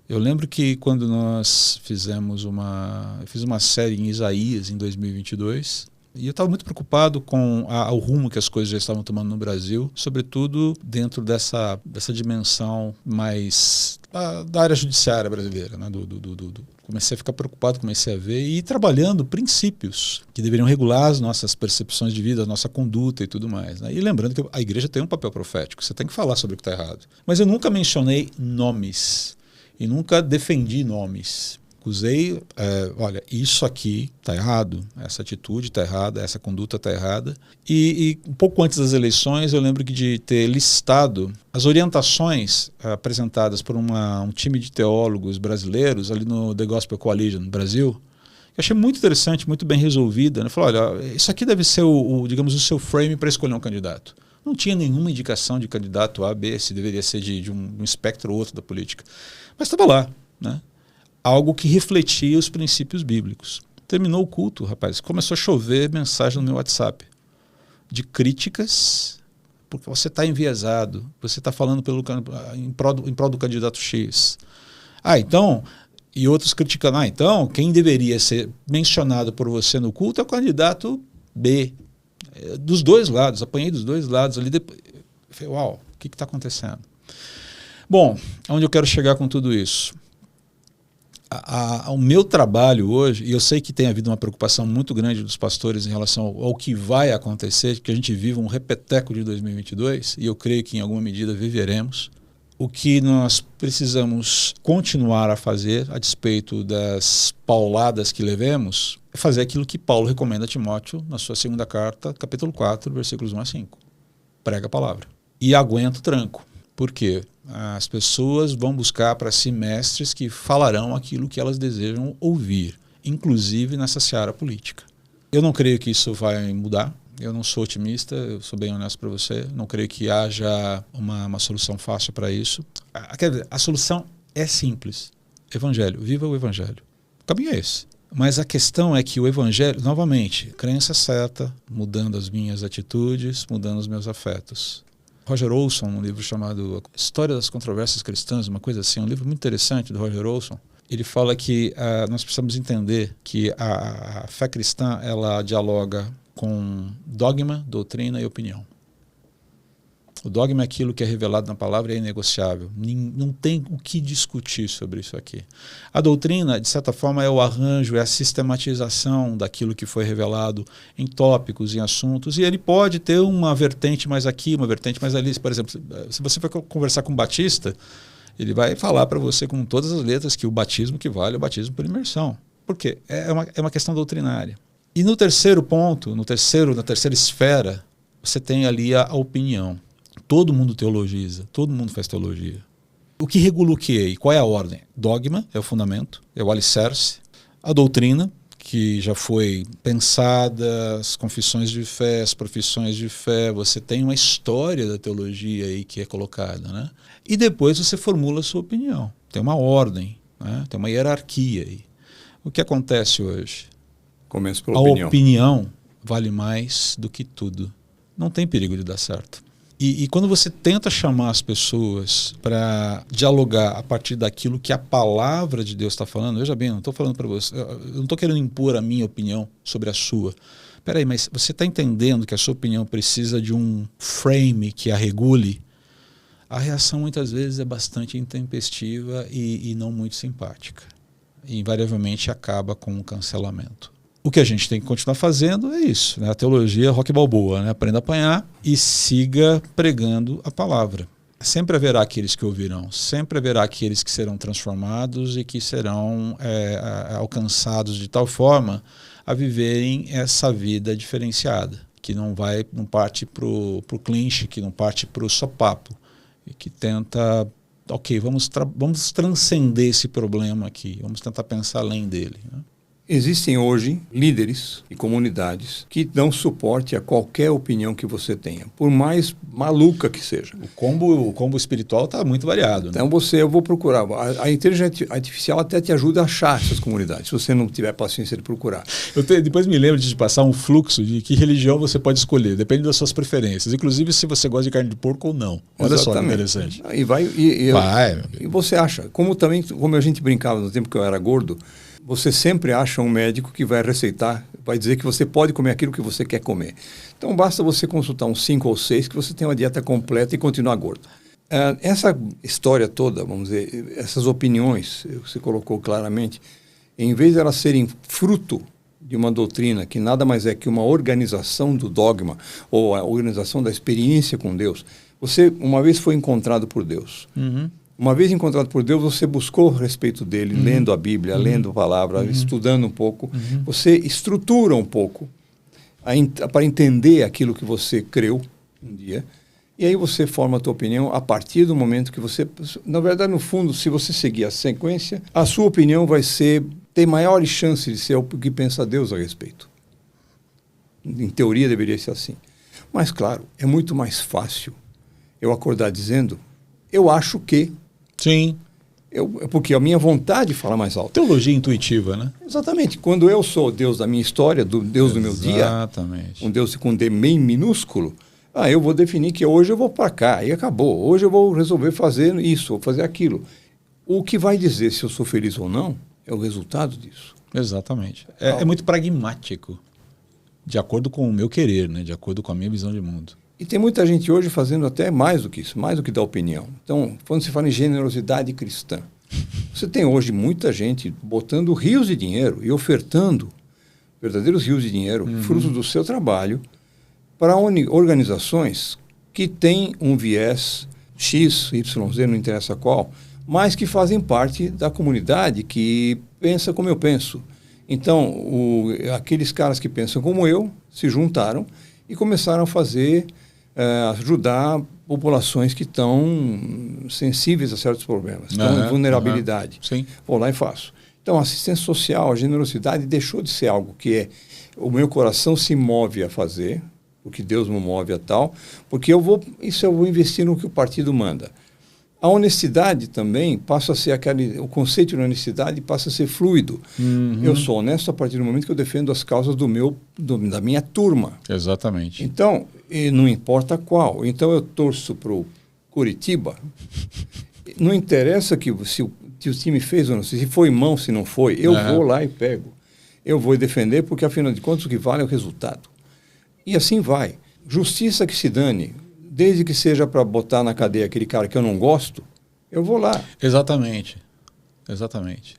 Eu lembro que quando nós eu fiz uma série em Isaías em 2022 e eu estava muito preocupado com o rumo que as coisas já estavam tomando no Brasil, sobretudo dentro dessa dimensão mais da área judiciária brasileira, né? Comecei a ficar preocupado, comecei a ver e ir trabalhando princípios que deveriam regular as nossas percepções de vida, a nossa conduta e tudo mais, né? E lembrando que a igreja tem um papel profético, você tem que falar sobre o que está errado. Mas eu nunca mencionei nomes. e nunca defendi nomes. Usei, olha, isso aqui está errado, essa atitude está errada, essa conduta está errada. E um pouco antes das eleições, eu lembro de ter listado as orientações apresentadas por um time de teólogos brasileiros ali no The Gospel Coalition no Brasil. Eu achei muito interessante, muito bem resolvida. Eu falei, olha, isso aqui deve ser digamos, o seu frame para escolher um candidato. Não tinha nenhuma indicação de candidato A, B, se deveria ser de um espectro ou outro da política. Mas estava lá, né? Algo que refletia os princípios bíblicos. Terminou o culto, rapaz, começou a chover mensagem no meu WhatsApp de críticas, porque você está enviesado, você está falando em prol do candidato X. Então, e outros criticando, então, quem deveria ser mencionado por você no culto é o candidato B. Dos dois lados, apanhei dos dois lados ali. Depois, eu falei, uau, o que está acontecendo? Bom, onde eu quero chegar com tudo isso? O meu trabalho hoje, e eu sei que tem havido uma preocupação muito grande dos pastores em relação ao que vai acontecer, que a gente vive um repeteco de 2022, e eu creio que em alguma medida viveremos. O que nós precisamos continuar a fazer, a despeito das pauladas que levemos, é fazer aquilo que Paulo recomenda a Timóteo na sua segunda carta, capítulo 4, versículos 1 a 5. Prega a palavra. E aguenta o tranco. Por quê? As pessoas vão buscar para si mestres que falarão aquilo que elas desejam ouvir, inclusive nessa seara política. Eu não creio que isso vai mudar. Eu não sou otimista, eu sou bem honesto para você. Não creio que haja uma solução fácil para isso. Quer dizer, a solução é simples. Evangelho, viva o Evangelho. O caminho é esse. Mas a questão é que o Evangelho, novamente, crença certa, mudando as minhas atitudes, mudando os meus afetos. Roger Olson, um livro chamado História das Controvérsias Cristãs, uma coisa assim, um livro muito interessante do Roger Olson. Ele fala que nós precisamos entender que a fé cristã ela dialoga com dogma, doutrina e opinião. O dogma é aquilo que é revelado na palavra e é inegociável. Não tem o que discutir sobre isso aqui. A doutrina, de certa forma, é o arranjo, é a sistematização daquilo que foi revelado em tópicos, em assuntos, e ele pode ter uma vertente mais aqui, uma vertente mais ali. Por exemplo, se você for conversar com um batista, ele vai falar para você com todas as letras que o batismo que vale é o batismo por imersão. Por quê? É uma questão doutrinária. E no terceiro ponto, na terceira esfera, você tem ali a opinião. Todo mundo teologiza, todo mundo faz teologia. O que regula o quê? E qual é a ordem? Dogma é o fundamento, é o alicerce. A doutrina, que já foi pensada, as confissões de fé, as profissões de fé, você tem uma história da teologia aí que é colocada, né? E depois você formula a sua opinião. Tem uma ordem, né? Tem uma hierarquia aí. O que acontece hoje? Começa pela opinião. A opinião vale mais do que tudo. Não tem perigo de dar certo. E quando você tenta chamar as pessoas para dialogar a partir daquilo que a palavra de Deus está falando, veja bem, eu não estou falando para você, eu não estou querendo impor a minha opinião sobre a sua. Espera aí, mas você está entendendo que a sua opinião precisa de um frame que a regule? A reação muitas vezes é bastante intempestiva e não muito simpática. E invariavelmente acaba com um cancelamento. O que a gente tem que continuar fazendo é isso, né? A teologia rock balboa, né? Aprenda a apanhar e siga pregando a palavra. Sempre haverá aqueles que ouvirão, sempre haverá aqueles que serão transformados e que serão alcançados de tal forma a viverem essa vida diferenciada, que não parte para o clinch, que não parte para o sopapo, e que tenta, ok, vamos transcender esse problema aqui, vamos tentar pensar além dele, né? Existem hoje líderes e comunidades que dão suporte a qualquer opinião que você tenha, por mais maluca que seja. O combo espiritual está muito variado, né? Então eu vou procurar. A inteligência artificial até te ajuda a achar essas comunidades, se você não tiver paciência de procurar. Depois me lembro de te passar um fluxo de que religião você pode escolher, depende das suas preferências, inclusive se você gosta de carne de porco ou não. Olha só que interessante. E você acha, como a gente brincava no tempo que eu era gordo, você sempre acha um médico que vai receitar, vai dizer que você pode comer aquilo que você quer comer. Então basta você consultar uns 5 ou 6 que você tem uma dieta completa e continuar gordo. Essa história toda, vamos dizer, essas opiniões, você colocou claramente, em vez de elas serem fruto de uma doutrina que nada mais é que uma organização do dogma ou a organização da experiência com Deus, você uma vez foi encontrado por Deus. Uhum. Uma vez encontrado por Deus, você buscou o respeito dele, lendo a Bíblia, lendo a palavra, estudando um pouco. Você estrutura um pouco para entender aquilo que você creu um dia. E aí você forma a tua opinião a partir do momento que você... Na verdade, no fundo, se você seguir a sequência, a sua opinião vai ter maiores chances de ser o que pensa Deus a respeito. Em teoria, deveria ser assim. Mas, claro, é muito mais fácil eu acordar dizendo, eu acho que... Sim. Porque a minha vontade fala mais alto. Teologia intuitiva, né? Exatamente. Quando eu sou o Deus da minha história, Deus do meu dia, Exatamente. um Deus com D bem minúsculo, eu vou definir que hoje eu vou para cá e acabou. Hoje eu vou resolver fazer isso, vou fazer aquilo. O que vai dizer se eu sou feliz ou não é o resultado disso. Exatamente. É muito pragmático, de acordo com o meu querer, né? De acordo com a minha visão de mundo. E tem muita gente hoje fazendo até mais do que isso, mais do que dar opinião. Então, quando se fala em generosidade cristã, você tem hoje muita gente botando rios de dinheiro e ofertando verdadeiros rios de dinheiro, frutos do seu trabalho, para organizações que têm um viés X, Y, Z, não interessa qual, mas que fazem parte da comunidade que pensa como eu penso. Então, aqueles caras que pensam como eu se juntaram e começaram a fazer... ajudar populações que estão sensíveis a certos problemas, estão em vulnerabilidade. Sim. Vou lá e faço. Então, a assistência social, a generosidade deixou de ser algo que o meu coração se move a fazer, o que Deus me move a tal, porque eu vou investir no que o partido manda. A honestidade também passa a ser o conceito de honestidade passa a ser fluido. Eu sou honesto a partir do momento que eu defendo as causas da minha turma. Exatamente. Então, não importa qual. Então, eu torço para o Curitiba. Não interessa se o time fez ou não, se foi mão, se não foi. Eu vou lá e pego. Eu vou defender, porque, afinal de contas, o que vale é o resultado. E assim vai. Justiça que se dane. Desde que seja para botar na cadeia aquele cara que eu não gosto, eu vou lá. Exatamente. Exatamente.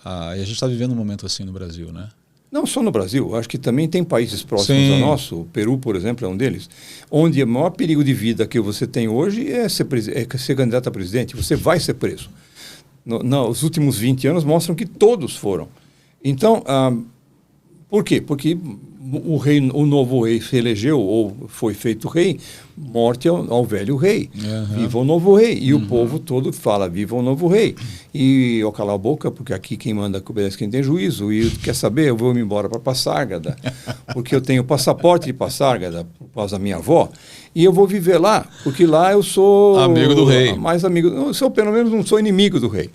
E a gente está vivendo um momento assim no Brasil, né? Não só no Brasil, acho que também tem países próximos ao nosso, o Peru, por exemplo, é um deles, onde o maior perigo de vida que você tem hoje é ser candidato a presidente. Você vai ser preso. Os últimos 20 anos mostram que todos foram. Então, por quê? Porque o novo rei se elegeu ou foi feito rei, morte ao velho rei. Viva o novo rei. E o povo todo fala, viva o novo rei. E eu calo a boca, porque aqui quem manda obedece quem tem juízo. E quer saber, eu vou me embora para Passárgada, porque eu tenho passaporte de Passárgada, por causa da minha avó, e eu vou viver lá, porque lá eu sou... amigo do rei. Mais amigo, pelo menos não sou inimigo do rei.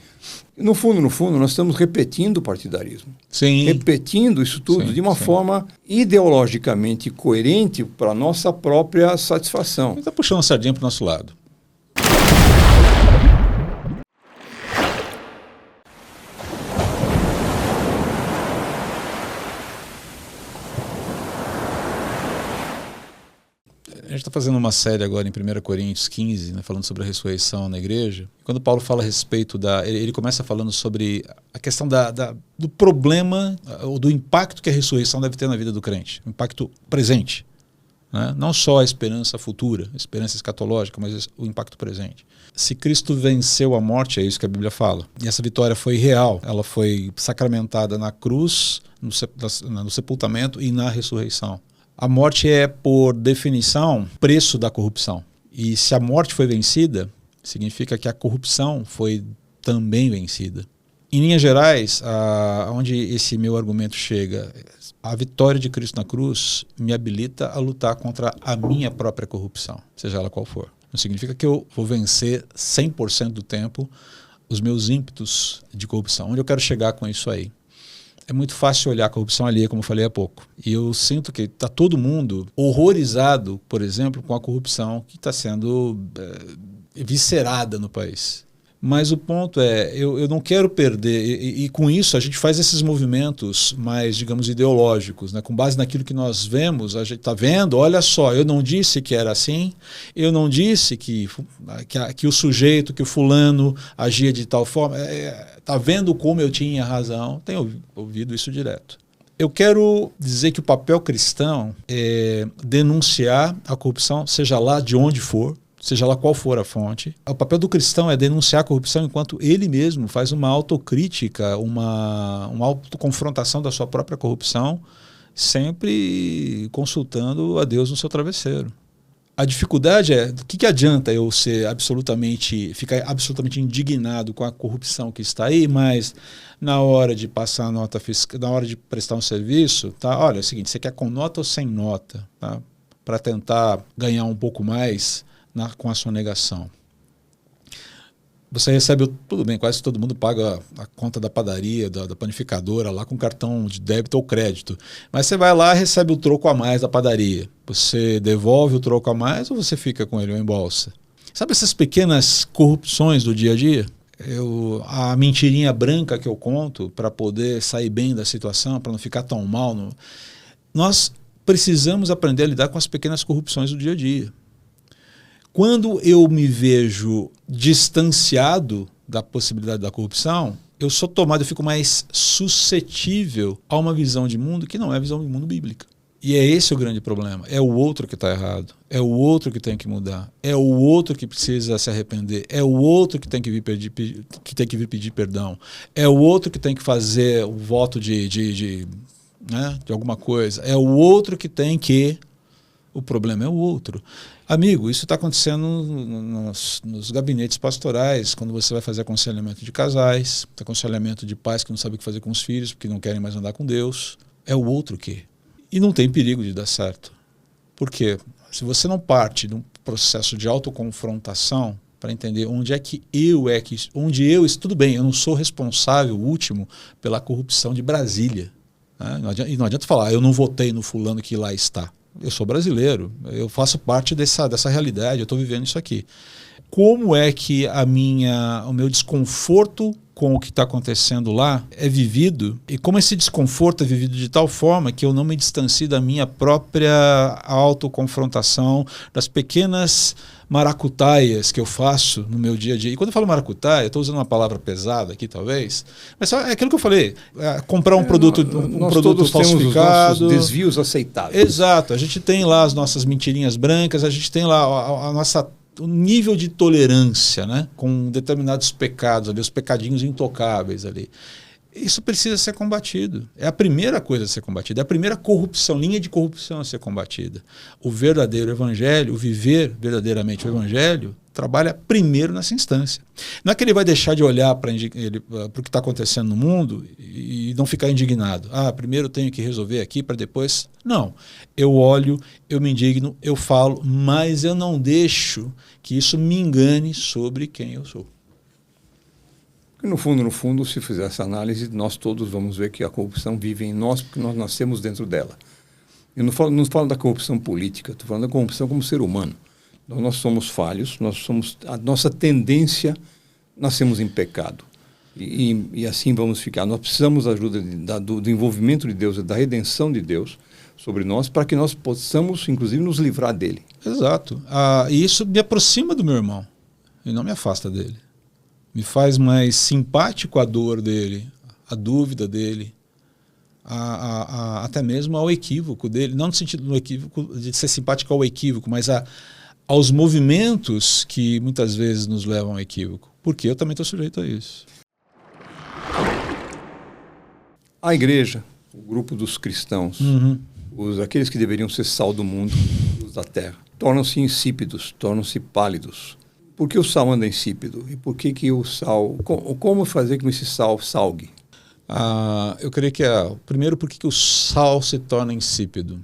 No fundo, nós estamos repetindo o partidarismo. Sim. Repetindo isso tudo de uma forma ideologicamente coerente para a nossa própria satisfação. Ele está puxando a sardinha para o nosso lado. A gente está fazendo uma série agora em 1 Coríntios 15, né, falando sobre a ressurreição na igreja. Quando Paulo fala a respeito ele começa falando sobre a questão do problema, ou do impacto que a ressurreição deve ter na vida do crente. O impacto presente. Né? Não só a esperança futura, a esperança escatológica, mas o impacto presente. Se Cristo venceu a morte, é isso que a Bíblia fala. E essa vitória foi real. Ela foi sacramentada na cruz, no sepultamento e na ressurreição. A morte é, por definição, preço da corrupção. E se a morte foi vencida, significa que a corrupção foi também vencida. Em linhas gerais, onde esse meu argumento chega, a vitória de Cristo na cruz me habilita a lutar contra a minha própria corrupção, seja ela qual for. Não significa que eu vou vencer 100% do tempo os meus ímpetos de corrupção. Onde eu quero chegar com isso aí? É muito fácil olhar a corrupção alheia, como eu falei há pouco. E eu sinto que está todo mundo horrorizado, por exemplo, com a corrupção que está sendo viscerada no país. Mas o ponto é, eu não quero perder, e com isso a gente faz esses movimentos mais, digamos, ideológicos, né? Com base naquilo que nós vemos, a gente está vendo, olha só, eu não disse que era assim, eu não disse que o sujeito, que o fulano agia de tal forma, está vendo como eu tinha razão, tenho ouvido isso direto. Eu quero dizer que o papel cristão é denunciar a corrupção, seja lá de onde for, seja lá qual for a fonte. O papel do cristão é denunciar a corrupção enquanto ele mesmo faz uma autocrítica, uma autoconfrontação da sua própria corrupção, sempre consultando a Deus no seu travesseiro. A dificuldade é, do que adianta eu ficar absolutamente indignado com a corrupção que está aí, mas na hora de passar a nota fiscal, na hora de prestar um serviço, tá? Olha, é o seguinte, você quer com nota ou sem nota, tá? Para tentar ganhar um pouco mais com a sonegação. Você recebe, tudo bem, quase todo mundo paga a conta da padaria, da panificadora lá com cartão de débito ou crédito. Mas você vai lá e recebe o troco a mais da padaria. Você devolve o troco a mais ou você fica com ele ou embolsa? Sabe essas pequenas corrupções do dia a dia? A mentirinha branca que eu conto para poder sair bem da situação, para não ficar tão mal. Nós precisamos aprender a lidar com as pequenas corrupções do dia a dia. Quando eu me vejo distanciado da possibilidade da corrupção, eu fico mais suscetível a uma visão de mundo que não é a visão de mundo bíblica. E é esse o grande problema. É o outro que está errado. É o outro que tem que mudar. É o outro que precisa se arrepender. É o outro que tem que vir pedir perdão. É o outro que tem que fazer o voto de alguma coisa. É o outro que tem que... O problema é o outro. Amigo, isso está acontecendo nos gabinetes pastorais, quando você vai fazer aconselhamento de casais, aconselhamento de pais que não sabem o que fazer com os filhos, porque não querem mais andar com Deus. É o outro que. E não tem perigo de dar certo. Por quê? Se você não parte de um processo de autoconfrontação para entender tudo bem, eu não sou responsável, último, pela corrupção de Brasília. Né? E não adianta falar, eu não votei no fulano que lá está. Eu sou brasileiro, eu faço parte dessa realidade, eu estou vivendo isso aqui. Como é que o meu desconforto com o que está acontecendo lá é vivido, e como esse desconforto é vivido de tal forma que eu não me distancio da minha própria autoconfrontação, das pequenas maracutaias que eu faço no meu dia a dia. E quando eu falo maracutaia, eu estou usando uma palavra pesada aqui talvez, mas é aquilo que eu falei, comprar um produto todos falsificado. Temos os nossos desvios aceitáveis. Exato, a gente tem lá as nossas mentirinhas brancas, a gente tem lá o nível de tolerância, né, com determinados pecados ali, os pecadinhos intocáveis ali. Isso precisa ser combatido. É a primeira coisa a ser combatida, é a primeira corrupção, linha de corrupção a ser combatida. O verdadeiro evangelho, o viver verdadeiramente o evangelho, trabalha primeiro nessa instância. Não é que ele vai deixar de olhar para o que está acontecendo no mundo e não ficar indignado. Primeiro eu tenho que resolver aqui para depois... Não. Eu olho, eu me indigno, eu falo, mas eu não deixo que isso me engane sobre quem eu sou. No fundo, se fizer essa análise, nós todos vamos ver que a corrupção vive em nós, porque nós nascemos dentro dela. Eu não falo da corrupção política, estou falando da corrupção como ser humano. Então, nós somos falhos, a nossa tendência, nascemos em pecado. E assim vamos ficar. Nós precisamos da ajuda do envolvimento de Deus, da redenção de Deus sobre nós, para que nós possamos, inclusive, nos livrar dele. Exato. E isso me aproxima do meu irmão e não me afasta dele. Me faz mais simpático à dor dele, à dúvida dele, até mesmo ao equívoco dele. Não no sentido do equívoco, de ser simpático ao equívoco, mas aos movimentos que muitas vezes nos levam ao equívoco. Porque eu também estou sujeito a isso. A igreja, o grupo dos cristãos, aqueles que deveriam ser sal do mundo, luz da terra, tornam-se insípidos, tornam-se pálidos. Por que o sal anda insípido? E por que o sal... Como fazer com que esse sal salgue? Eu creio que primeiro, por que o sal se torna insípido?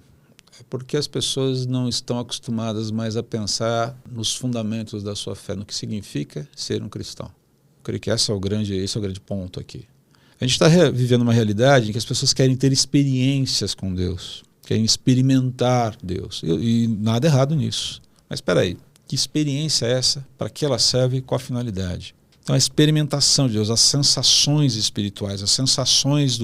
É porque as pessoas não estão acostumadas mais a pensar nos fundamentos da sua fé, no que significa ser um cristão. Eu creio que esse é o grande ponto aqui. A gente está vivendo uma realidade em que as pessoas querem ter experiências com Deus, querem experimentar Deus. E nada errado nisso. Mas espera aí. Que experiência é essa? Para que ela serve? Qual a finalidade? Então, a experimentação de Deus, as sensações espirituais, as sensações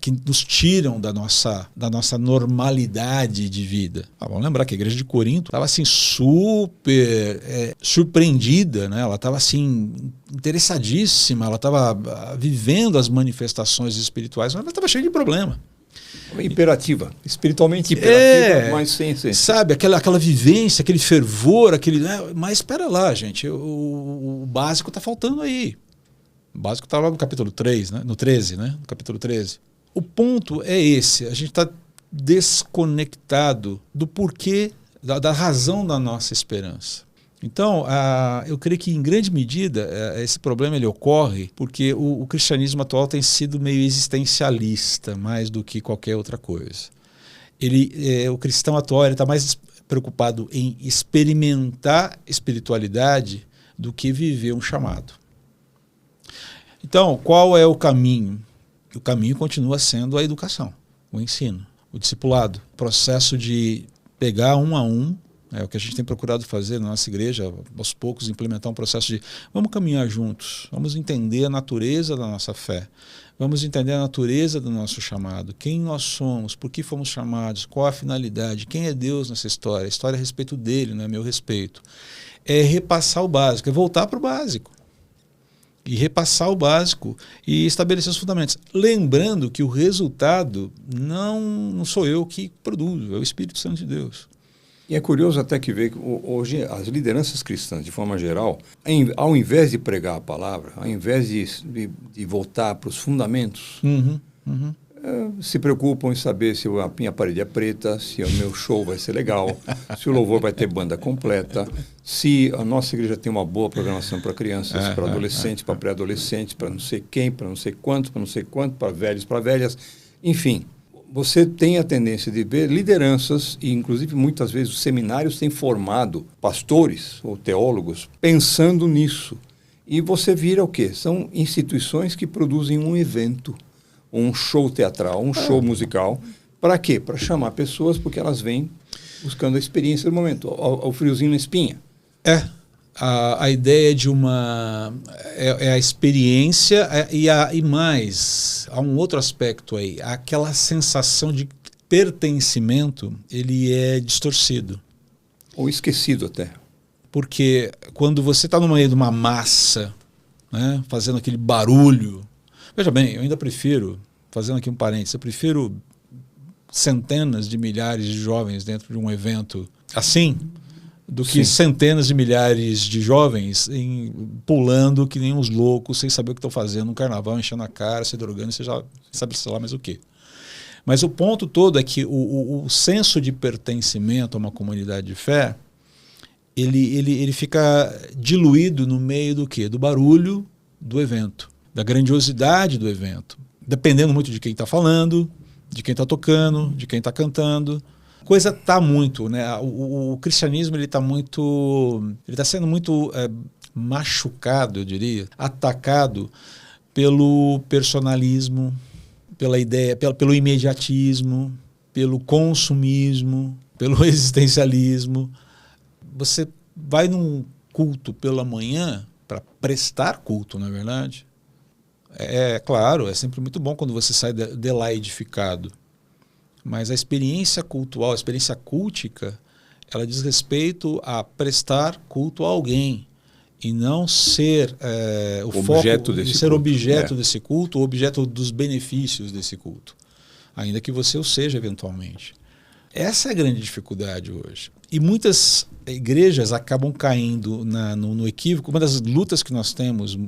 que nos tiram da nossa normalidade de vida. Vamos lembrar que a igreja de Corinto estava assim, super surpreendida, né? Ela estava assim, interessadíssima, ela estava vivendo as manifestações espirituais, mas ela estava cheia de problema. Imperativa, espiritualmente imperativa, mas sem essência. Sabe, aquela vivência, aquele fervor, mas espera lá, gente, o básico está faltando aí. O básico está lá no capítulo 3, né? No 13, né? No capítulo 13. O ponto é esse, a gente está desconectado do porquê, da razão da nossa esperança. Então, eu creio que em grande medida esse problema ele ocorre porque o cristianismo atual tem sido meio existencialista mais do que qualquer outra coisa. O cristão atual está mais preocupado em experimentar espiritualidade do que viver um chamado. Então, qual é o caminho? O caminho continua sendo a educação, o ensino, o discipulado, o processo de pegar um a um. É o que a gente tem procurado fazer na nossa igreja, aos poucos implementar um processo de vamos caminhar juntos, vamos entender a natureza da nossa fé, vamos entender a natureza do nosso chamado, quem nós somos, por que fomos chamados, qual a finalidade, quem é Deus nessa história, a história é a respeito dele, não é meu respeito. É repassar o básico, é voltar para o básico. E repassar o básico e estabelecer os fundamentos. Lembrando que o resultado não sou eu que produzo, é o Espírito Santo de Deus. E é curioso até que ver que hoje as lideranças cristãs, de forma geral, ao invés de pregar a palavra, ao invés de voltar para os fundamentos, se preocupam em saber se a minha parede é preta, se o meu show vai ser legal, se o louvor vai ter banda completa, se a nossa igreja tem uma boa programação para crianças, para adolescentes, para pré-adolescentes, para não sei quem, para não sei quanto, para velhos, para velhas, enfim. Você tem a tendência de ver lideranças, e inclusive muitas vezes os seminários têm formado pastores ou teólogos pensando nisso. E você vira o quê? São instituições que produzem um evento, um show teatral, um show musical. Para quê? Para chamar pessoas, porque elas vêm buscando a experiência do momento, ao friozinho na espinha. A ideia de é a experiência e mais, há um outro aspecto aí, aquela sensação de pertencimento, ele é distorcido. Ou esquecido até. Porque quando você está no meio de uma massa, né, fazendo aquele barulho, veja bem, eu ainda prefiro, fazendo aqui um parênteses, eu prefiro centenas de milhares de jovens dentro de um evento assim, do que centenas de milhares de jovens pulando que nem uns loucos, sem saber o que estão fazendo, um carnaval, enchendo a cara, se drogando, você já sabe sei lá mais o quê. Mas o ponto todo é que o senso de pertencimento a uma comunidade de fé, ele fica diluído no meio do quê? Do barulho do evento, da grandiosidade do evento, dependendo muito de quem está falando, de quem está tocando, de quem está cantando. Coisa está muito, né? O cristianismo ele está sendo muito machucado, eu diria, atacado pelo personalismo, pela ideia, pelo imediatismo, pelo consumismo, pelo existencialismo. Você vai num culto pela manhã para prestar culto, na verdade. Claro, é sempre muito bom quando você sai de lá edificado. Mas a experiência cultual, a experiência cultica, ela diz respeito a prestar culto a alguém e não ser objeto desse culto, ou objeto dos benefícios desse culto, ainda que você o seja eventualmente. Essa é a grande dificuldade hoje. E muitas igrejas acabam caindo no equívoco. Uma das lutas que nós temos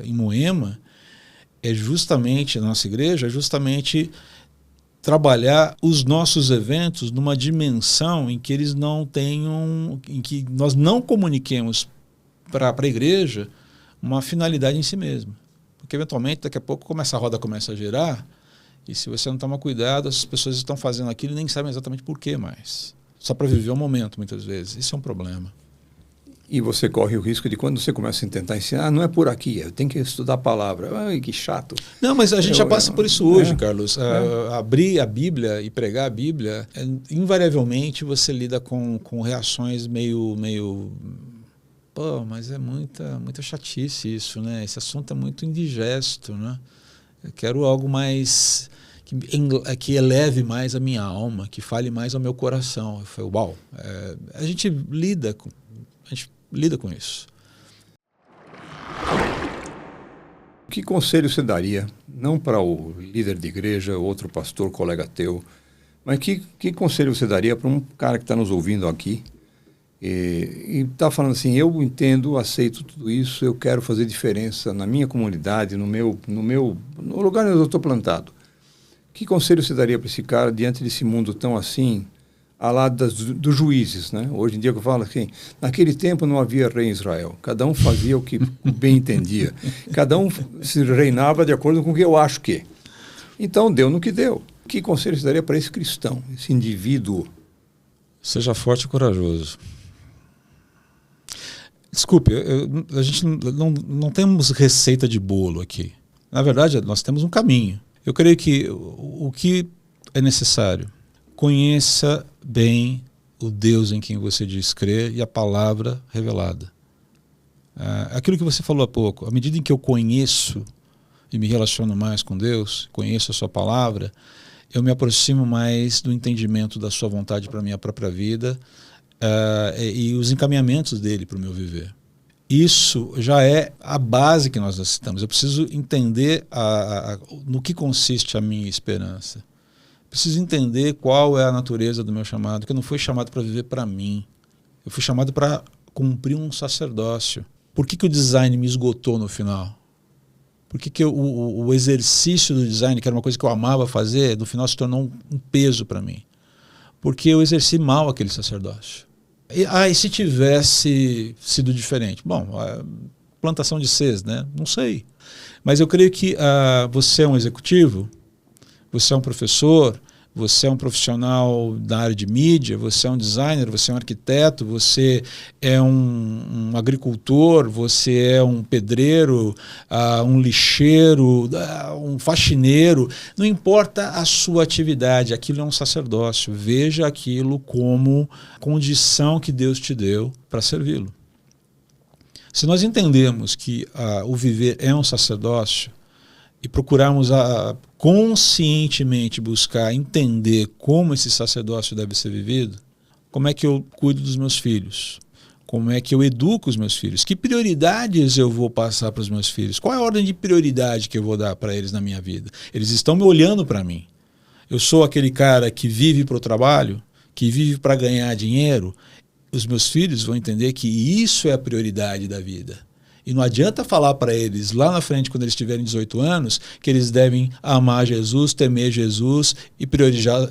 em Moema a nossa igreja, é justamente trabalhar os nossos eventos numa dimensão em que eles não tenham, em que nós não comuniquemos para a igreja uma finalidade em si mesma. Porque eventualmente daqui a pouco a roda começa a girar e se você não tomar cuidado, as pessoas estão fazendo aquilo e nem sabem exatamente por que mais. Só para viver o momento, muitas vezes. Isso é um problema. E você corre o risco de quando você começa a tentar ensinar, não é por aqui, eu tenho que estudar a palavra. Ai, que chato. Não, mas a gente já passa por isso hoje, Carlos. Abrir a Bíblia e pregar a Bíblia, invariavelmente você lida com reações meio... Pô, mas é muita chatice isso, né? Esse assunto é muito indigesto, né? Eu quero algo mais... que eleve mais a minha alma, que fale mais ao meu coração. Eu falei, uau, a gente lida com isso. Que conselho você daria, não para o líder de igreja, outro pastor, colega teu, mas que conselho você daria para um cara que está nos ouvindo aqui e está falando assim, eu entendo, aceito tudo isso, eu quero fazer diferença na minha comunidade, no lugar onde eu estou plantado. Que conselho você daria para esse cara diante desse mundo tão assim, ao lado dos juízes, né? Hoje em dia que eu falo assim, naquele tempo não havia rei em Israel, cada um fazia o que bem entendia, cada um se reinava de acordo com o que eu acho que. Então deu no que deu. Que conselho você daria para esse cristão, esse indivíduo? Seja forte e corajoso. Desculpe, a gente não temos receita de bolo aqui. Na verdade, nós temos um caminho. Eu creio que o que é necessário, conheça bem o Deus em quem você diz crer e a palavra revelada. Aquilo que você falou há pouco, à medida em que eu conheço e me relaciono mais com Deus, conheço a sua palavra, eu me aproximo mais do entendimento da sua vontade para a minha própria vida e os encaminhamentos dele para o meu viver. Isso já é a base que nós necessitamos. Eu preciso entender no que consiste a minha esperança. Preciso entender qual é a natureza do meu chamado, que eu não fui chamado para viver para mim. Eu fui chamado para cumprir um sacerdócio. Por que o design me esgotou no final? Por que o exercício do design, que era uma coisa que eu amava fazer, no final se tornou um peso para mim? Porque eu exerci mal aquele sacerdócio. E se tivesse sido diferente? Bom, plantação de Cs, né? Não sei. Mas eu creio que você é um executivo, você é um professor, você é um profissional da área de mídia, você é um designer, você é um arquiteto, você é um agricultor, você é um pedreiro, um lixeiro, um faxineiro. Não importa a sua atividade, aquilo é um sacerdócio. Veja aquilo como condição que Deus te deu para servi-lo. Se nós entendermos que o viver é um sacerdócio, e procurarmos conscientemente buscar entender como esse sacerdócio deve ser vivido, como é que eu cuido dos meus filhos? Como é que eu educo os meus filhos? Que prioridades eu vou passar para os meus filhos? Qual é a ordem de prioridade que eu vou dar para eles na minha vida? Eles estão me olhando para mim. Eu sou aquele cara que vive para o trabalho, que vive para ganhar dinheiro. Os meus filhos vão entender que isso é a prioridade da vida. E não adianta falar para eles lá na frente, quando eles tiverem 18 anos, que eles devem amar Jesus, temer Jesus e priorizar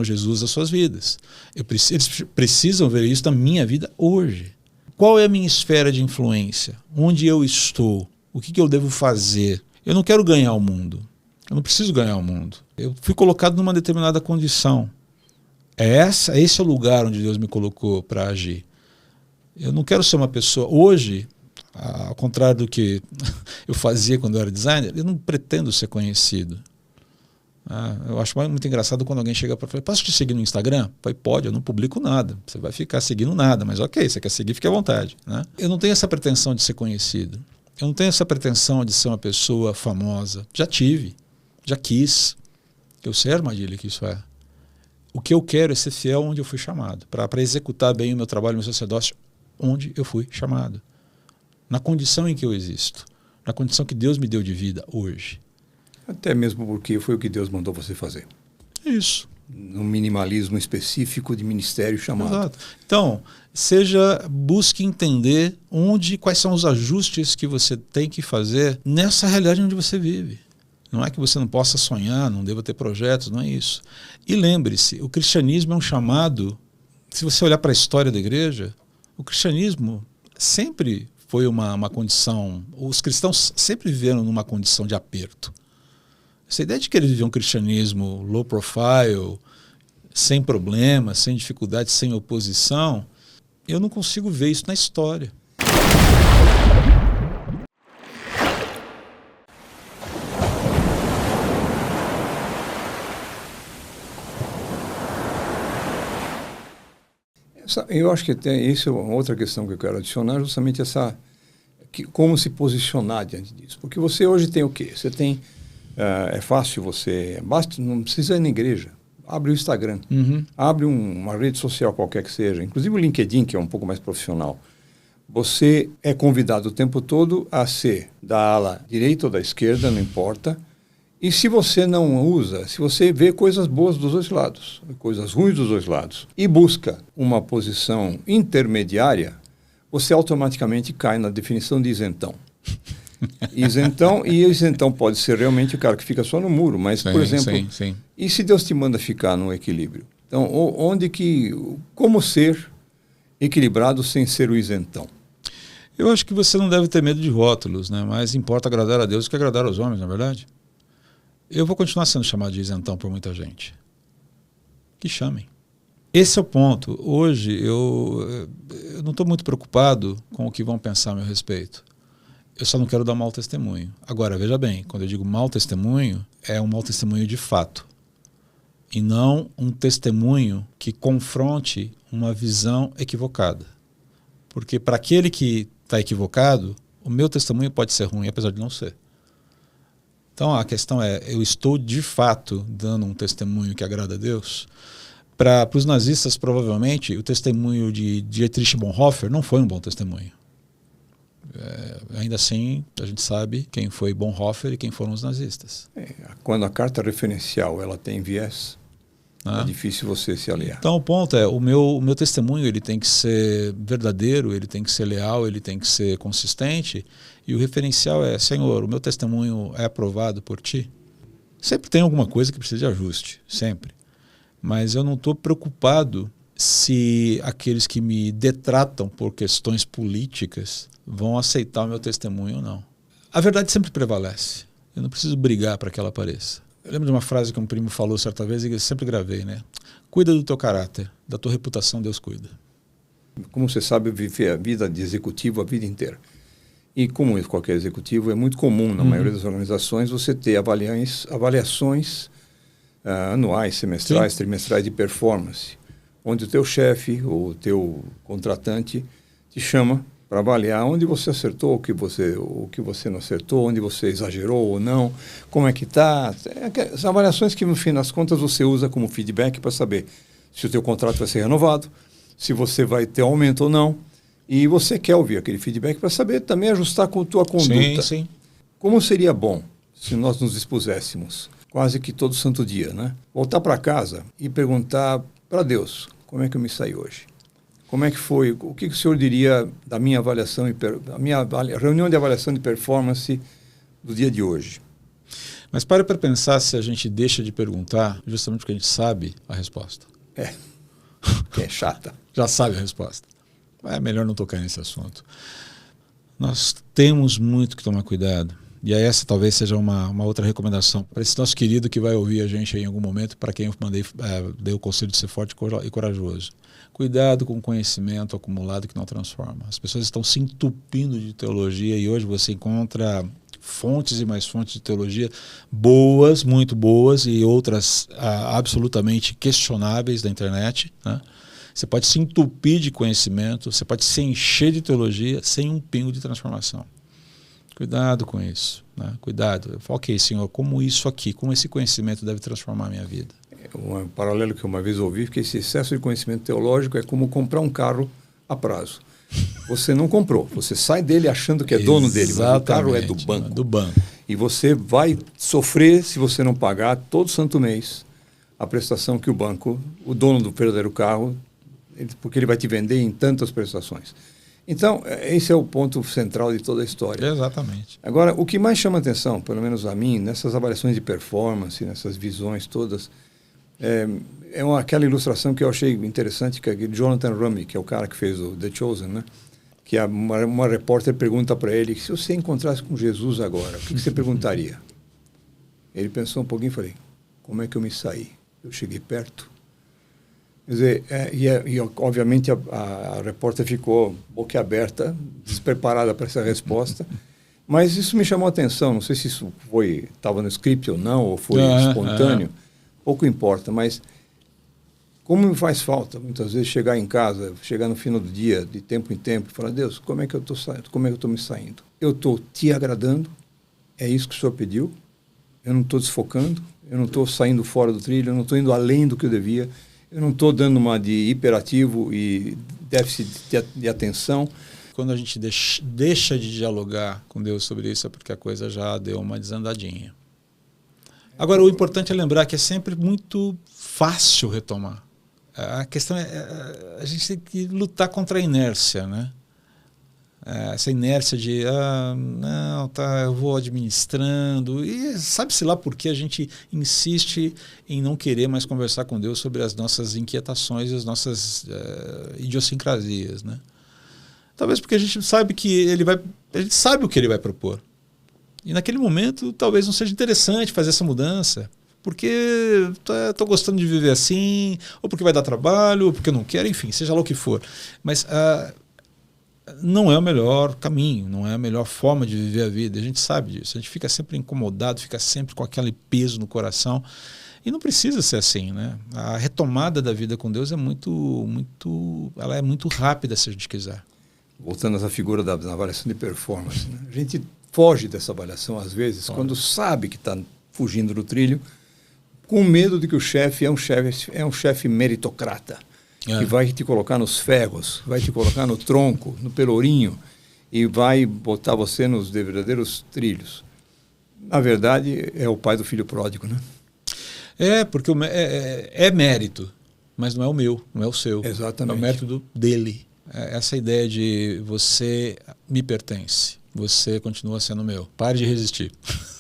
Jesus nas suas vidas. Eles precisam ver isso na minha vida hoje. Qual é a minha esfera de influência? Onde eu estou? O que eu devo fazer? Eu não quero ganhar o mundo. Eu não preciso ganhar o mundo. Eu fui colocado numa determinada condição. Esse é o lugar onde Deus me colocou para agir. Eu não quero ser uma pessoa... Hoje, ao contrário do que eu fazia quando eu era designer, eu não pretendo ser conhecido. Eu acho muito engraçado quando alguém chega para falar, posso te seguir no Instagram? Eu falei, pode, eu não publico nada. Você vai ficar seguindo nada, mas ok, você quer seguir, fique à vontade. Né? Eu não tenho essa pretensão de ser conhecido. Eu não tenho essa pretensão de ser uma pessoa famosa. Já tive, já quis. Eu sei a armadilha que isso é. O que eu quero é ser fiel onde eu fui chamado, para executar bem o meu trabalho, o meu sacerdócio, onde eu fui chamado, na condição em que eu existo, na condição que Deus me deu de vida hoje. Até mesmo porque foi o que Deus mandou você fazer. Isso. Um minimalismo específico de ministério chamado. Exato. Então, busque entender quais são os ajustes que você tem que fazer nessa realidade onde você vive. Não é que você não possa sonhar, não deva ter projetos, não é isso. E lembre-se, o cristianismo é um chamado, se você olhar para a história da igreja, o cristianismo sempre foi uma condição, os cristãos sempre viveram numa condição de aperto. Essa ideia de querer viver um cristianismo low profile, sem problemas, sem dificuldades, sem oposição, eu não consigo ver isso na história. Eu acho que isso é uma outra questão que eu quero adicionar, justamente como se posicionar diante disso. Porque você hoje tem o quê? Você tem, é fácil não precisa ir na igreja, abre o Instagram, abre uma rede social qualquer que seja, inclusive o LinkedIn, que é um pouco mais profissional. Você é convidado o tempo todo a ser da ala direita ou da esquerda, não importa. E se você não usa, se você vê coisas boas dos dois lados, coisas ruins dos dois lados, e busca uma posição intermediária, você automaticamente cai na definição de isentão. Isentão pode ser realmente o cara que fica só no muro, mas, por exemplo, e se Deus te manda ficar no equilíbrio? Então, como ser equilibrado sem ser o isentão? Eu acho que você não deve ter medo de rótulos, né? Mas importa agradar a Deus do que agradar aos homens, na verdade. Eu vou continuar sendo chamado de isentão por muita gente. Que chamem. Esse é o ponto. Hoje eu não estou muito preocupado com o que vão pensar a meu respeito. Eu só não quero dar mau testemunho. Agora, veja bem, quando eu digo mau testemunho, é um mau testemunho de fato. E não um testemunho que confronte uma visão equivocada. Porque para aquele que está equivocado, o meu testemunho pode ser ruim, apesar de não ser. Então a questão é, eu estou de fato dando um testemunho que agrada a Deus? Para os nazistas, provavelmente, o testemunho de Dietrich Bonhoeffer não foi um bom testemunho. Ainda assim, a gente sabe quem foi Bonhoeffer e quem foram os nazistas. Quando a carta referencial ela tem viés, é difícil você se aliar. Então o ponto é, o meu testemunho ele tem que ser verdadeiro, ele tem que ser leal, ele tem que ser consistente, e o referencial é, Senhor, o meu testemunho é aprovado por Ti? Sempre tem alguma coisa que precisa de ajuste, sempre. Mas eu não estou preocupado se aqueles que me detratam por questões políticas vão aceitar o meu testemunho ou não. A verdade sempre prevalece. Eu não preciso brigar para que ela apareça. Eu lembro de uma frase que um primo falou certa vez e eu sempre gravei, né? Cuida do teu caráter, da tua reputação Deus cuida. Como você sabe, eu vivi a vida de executivo a vida inteira. E como qualquer executivo, é muito comum, na maioria das organizações, você ter avaliações anuais, semestrais, trimestrais de performance, onde o teu chefe ou o teu contratante te chama para avaliar onde você acertou, o que você não acertou, onde você exagerou ou não, como é que está. As avaliações que, no fim das contas, você usa como feedback para saber se o teu contrato vai ser renovado, se você vai ter aumento ou não. E você quer ouvir aquele feedback para saber também ajustar com a tua conduta. Sim. Como seria bom se nós nos dispuséssemos, quase que todo santo dia, né? Voltar para casa e perguntar para Deus, como é que eu me saí hoje? Como é que foi? O que o senhor diria da minha avaliação, da minha reunião de avaliação de performance do dia de hoje? Mas pare para pensar se a gente deixa de perguntar justamente porque a gente sabe a resposta. Que é chata. Já sabe a resposta. É melhor não tocar nesse assunto. Nós temos muito que tomar cuidado. E essa talvez seja uma outra recomendação para esse nosso querido que vai ouvir a gente aí em algum momento, para quem eu dei o conselho de ser forte e corajoso. Cuidado com o conhecimento acumulado que não transforma. As pessoas estão se entupindo de teologia e hoje você encontra fontes e mais fontes de teologia boas, muito boas, e outras absolutamente questionáveis da internet, né? Você pode se entupir de conhecimento, você pode se encher de teologia sem um pingo de transformação. Cuidado com isso, né? Cuidado. Eu falo, ok, Senhor, como isso aqui, como esse conhecimento deve transformar a minha vida? Um paralelo que eu uma vez ouvi, que esse excesso de conhecimento teológico é como comprar um carro a prazo. Você não comprou, você sai dele achando que é dono dele, mas o carro é do banco. Do banco. E você vai sofrer se você não pagar todo santo mês a prestação que o banco, o dono do verdadeiro carro, porque ele vai te vender em tantas prestações. Então, esse é o ponto central de toda a história. Exatamente. Agora, o que mais chama atenção, pelo menos a mim, nessas avaliações de performance, nessas visões todas, aquela ilustração que eu achei interessante, que é o Jonathan Rummy, que é o cara que fez o The Chosen, né? Que uma repórter pergunta para ele, se você encontrasse com Jesus agora, o que você perguntaria? Ele pensou um pouquinho e falei, como é que eu me saí? Eu cheguei perto? Quer dizer, obviamente a repórter ficou boquiaberta, despreparada para essa resposta, mas isso me chamou a atenção. Não sei se isso estava no script ou não, ou foi espontâneo, pouco importa, mas como me faz falta, muitas vezes, chegar em casa, chegar no final do dia, de tempo em tempo, e falar, Deus, como é que eu estou saindo? Como é que eu estou me saindo? Eu estou te agradando? É isso que o Senhor pediu? Eu não estou desfocando? Eu não estou saindo fora do trilho? Eu não estou indo além do que eu devia? Eu não estou dando uma de hiperativo e déficit de atenção. quando a gente deixa de dialogar com Deus sobre isso, é porque a coisa já deu uma desandadinha. Agora, o importante é lembrar que é sempre muito fácil retomar. A questão é a gente tem que lutar contra a inércia, né? Essa inércia de não, tá, eu vou administrando, e sabe-se lá por que a gente insiste em não querer mais conversar com Deus sobre as nossas inquietações e as nossas idiosincrasias, né? Talvez porque a gente sabe que a gente sabe o que ele vai propor, e naquele momento talvez não seja interessante fazer essa mudança, porque estou gostando de viver assim, ou porque vai dar trabalho, ou porque eu não quero, enfim, seja lá o que for, mas não é o melhor caminho, não é a melhor forma de viver a vida. A gente sabe disso. A gente fica sempre incomodado, fica sempre com aquele peso no coração. E não precisa ser assim, né? A retomada da vida com Deus é ela é muito rápida se a gente quiser. Voltando a essa figura da avaliação de performance, né? A gente foge dessa avaliação às vezes quando sabe que está fugindo do trilho, com medo de que o chefe é um chefe meritocrata. Que vai te colocar nos ferros, vai te colocar no tronco, no pelourinho, e vai botar você nos verdadeiros trilhos. Na verdade, é o pai do filho pródigo, né? Porque é mérito, mas não é o meu, não é o seu. Exatamente. É o mérito dele. Essa ideia de você me pertence, você continua sendo meu. Pare de resistir.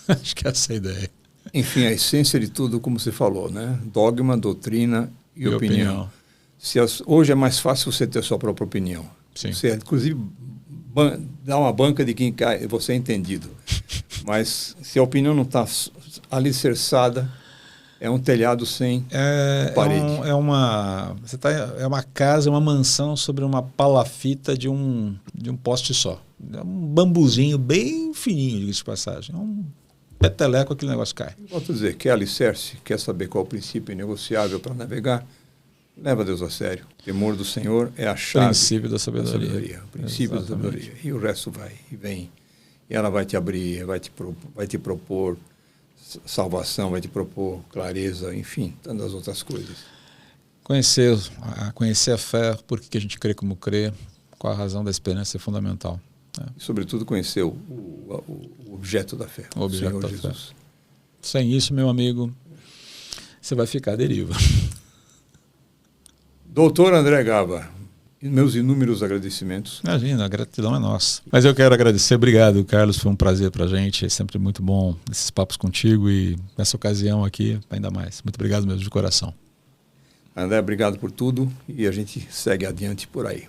Acho que essa é a ideia. Enfim, a essência de tudo, como você falou, né? Dogma, doutrina e opinião. Hoje é mais fácil você ter a sua própria opinião. Sim. Você, inclusive, dá uma banca de quem você é entendido. Mas se a opinião não está alicerçada, é um telhado sem parede. É uma casa, uma mansão sobre uma palafita de um poste só. É um bambuzinho bem fininho, diga-se de passagem. É um peteleco, aquele negócio cai. Posso dizer, quer alicerce, quer saber qual é o princípio inegociável para navegar? Leva Deus a sério. O temor do Senhor é a chave. O princípio da sabedoria. O princípio da sabedoria. E o resto vai e vem. E ela vai te abrir, vai te propor salvação, vai te propor clareza, enfim, tantas outras coisas. Conhecer a fé, por que a gente crê como crê, qual a razão da esperança é fundamental. E, sobretudo, conhecer o objeto da fé, o objeto Senhor da Jesus. Fé. Sem isso, meu amigo, você vai ficar à deriva. Doutor André Gava, meus inúmeros agradecimentos. Imagina, a gratidão é nossa. Mas eu quero agradecer, obrigado, Carlos, foi um prazer pra gente, é sempre muito bom esses papos contigo e nessa ocasião aqui, ainda mais. Muito obrigado mesmo, de coração. André, obrigado por tudo e a gente segue adiante por aí.